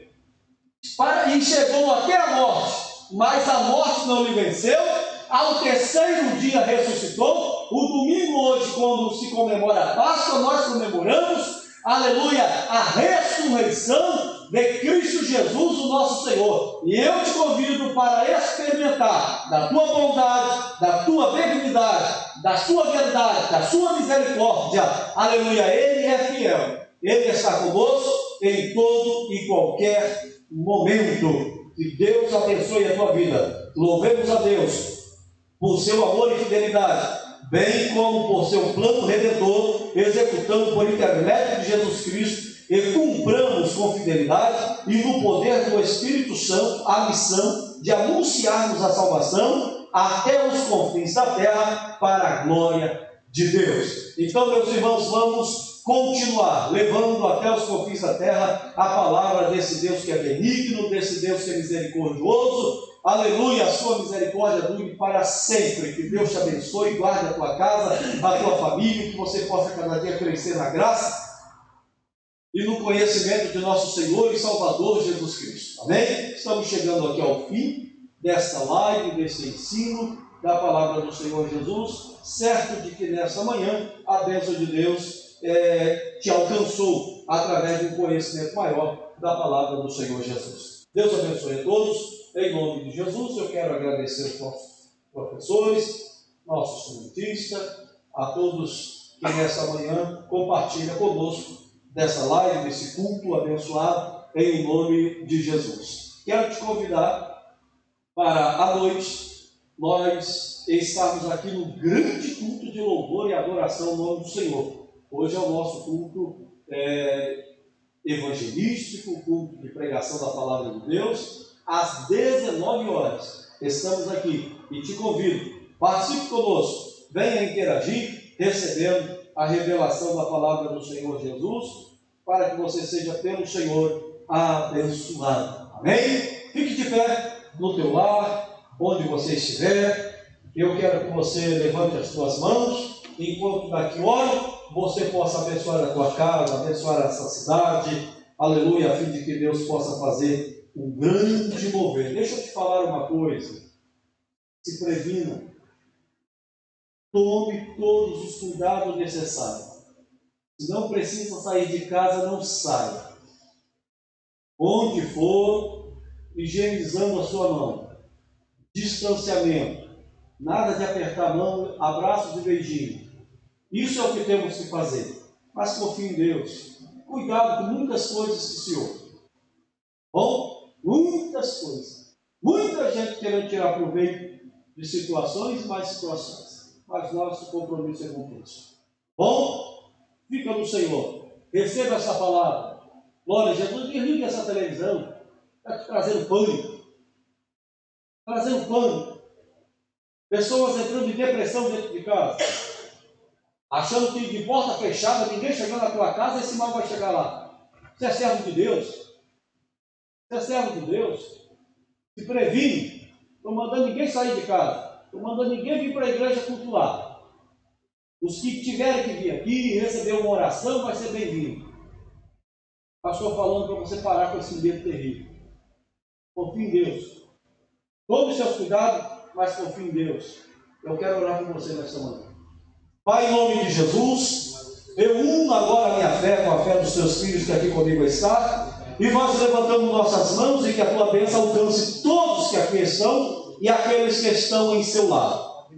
e chegou até a morte, mas a morte não lhe venceu. Ao terceiro dia ressuscitou. O domingo hoje, quando se comemora a Páscoa, nós comemoramos, aleluia, a ressurreição de Cristo Jesus, o nosso Senhor. E eu te convido para experimentar da tua bondade, da tua benignidade, da sua verdade, da sua misericórdia. Aleluia, Ele é fiel. Ele está conosco em todo e qualquer momento. Que Deus abençoe a tua vida. Louvemos a Deus por seu amor e fidelidade, bem como por seu plano redentor, executando por intermédio de Jesus Cristo, e cumpramos com fidelidade e no poder do Espírito Santo a missão de anunciarmos a salvação até os confins da terra, para a glória de Deus. Então, meus irmãos, vamos continuar levando até os confins da terra a palavra desse Deus que é benigno, desse Deus que é misericordioso. Aleluia, a sua misericórdia dure para sempre. Que Deus te abençoe, guarde a tua casa, a tua família, que você possa cada dia crescer na graça e no conhecimento de nosso Senhor e Salvador Jesus Cristo. Amém? Estamos chegando aqui ao fim desta live, desse ensino da palavra do Senhor Jesus, certo de que nesta manhã a bênção de Deus te alcançou através de um conhecimento maior da palavra do Senhor Jesus. Deus abençoe a todos. Em nome de Jesus, eu quero agradecer os nossos professores, nossos cientistas, a todos que nesta manhã compartilham conosco dessa live, desse culto abençoado, em nome de Jesus. Quero te convidar para à noite nós estarmos aqui no grande culto de louvor e adoração ao nome do Senhor. Hoje é o nosso culto evangelístico, culto de pregação da palavra de Deus, às 19 horas. Estamos aqui e te convido, participe conosco, venha interagir, recebendo a revelação da palavra do Senhor Jesus, para que você seja pelo Senhor abençoado. Amém? Fique de pé no teu lar, onde você estiver. Eu quero que você levante as tuas mãos, enquanto daqui oro, você possa abençoar a tua casa, abençoar essa cidade, aleluia, a fim de que Deus possa fazer um grande mover. Deixa eu te falar uma coisa, se previna, tome todos os cuidados necessários. Se não precisa sair de casa, não saia. Onde for, higienizando a sua mão, distanciamento, nada de apertar a mão, abraços e beijinhos. Isso é o que temos que fazer. Mas confie em Deus. Cuidado com muitas coisas que se ouvem. Bom? Muitas coisas. Muita gente querendo tirar proveito de situações e mais situações. Mas nosso compromisso é com Deus. Bom? Fica no Senhor. Receba essa palavra. Glória a Jesus. Desligue essa televisão. Está te trazendo pânico. Trazendo pânico. Pessoas entrando em depressão dentro de casa. Achando que de porta fechada, ninguém chegando na tua casa, esse mal vai chegar lá. Você é servo de Deus. Você é servo de Deus. Se previne. Estou mandando ninguém sair de casa. Estou mandando ninguém vir para a igreja cultuar. Os que tiverem que vir aqui e receber uma oração, vai ser bem-vindo. Pastor falando para você parar com esse medo terrível. Confie em Deus. Tome seus cuidados, mas confie em Deus. Eu quero orar por você nesta manhã. Pai, em nome de Jesus, eu uno agora a minha fé com a fé dos teus filhos que aqui comigo está, e nós levantamos nossas mãos e que a tua bênção alcance todos que aqui estão e aqueles que estão em seu lado.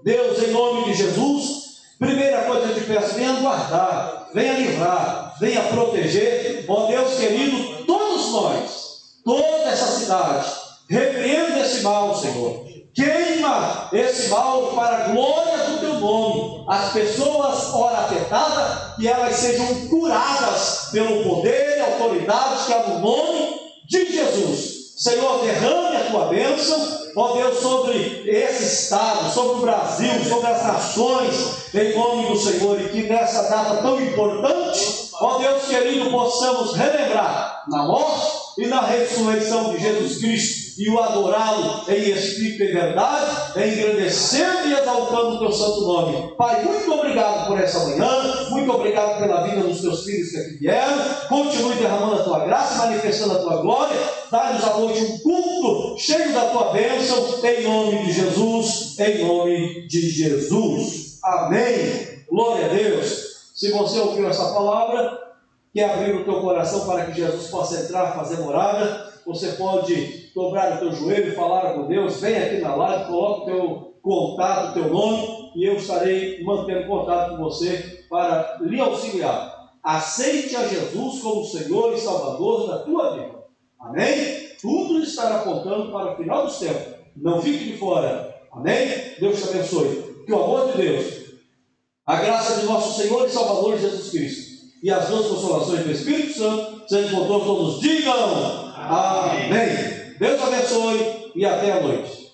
Deus, em nome de Jesus, primeira coisa que eu te peço, venha guardar, venha livrar, venha proteger, ó Deus querido, todos nós, toda essa cidade, repreenda esse mal, Senhor. Queima esse mal para a glória do teu nome. As pessoas, ora afetadas, que elas sejam curadas pelo poder e autoridade que há no nome de Jesus. Senhor, derrame a tua bênção, ó Deus, sobre esse estado, sobre o Brasil, sobre as nações, em nome do Senhor, e que nessa data tão importante, ó Deus querido, possamos relembrar na morte e na ressurreição de Jesus Cristo, e o adorá-lo em espírito e verdade, engrandecendo e exaltando o teu santo nome. Pai, muito obrigado por essa manhã, muito obrigado pela vida dos teus filhos que aqui vieram. Continue derramando a tua graça, manifestando a tua glória. Dá-nos à noite um culto cheio da tua bênção, em nome de Jesus, em nome de Jesus. Amém. Glória a Deus. Se você ouviu essa palavra, quer abrir o teu coração para que Jesus possa entrar, fazer morada, você pode dobrar o teu joelho e falar com Deus. Vem aqui na live, coloque o teu contato, o teu nome, e eu estarei mantendo contato com você para lhe auxiliar. Aceite a Jesus como Senhor e Salvador da tua vida. Amém? Tudo estará apontando para o final dos tempos. Não fique de fora. Amém? Deus te abençoe. Que o amor de Deus, a graça de nosso Senhor e Salvador Jesus Cristo e as duas consolações do Espírito Santo sejam com todos. Digam amém. Deus abençoe e até a noite.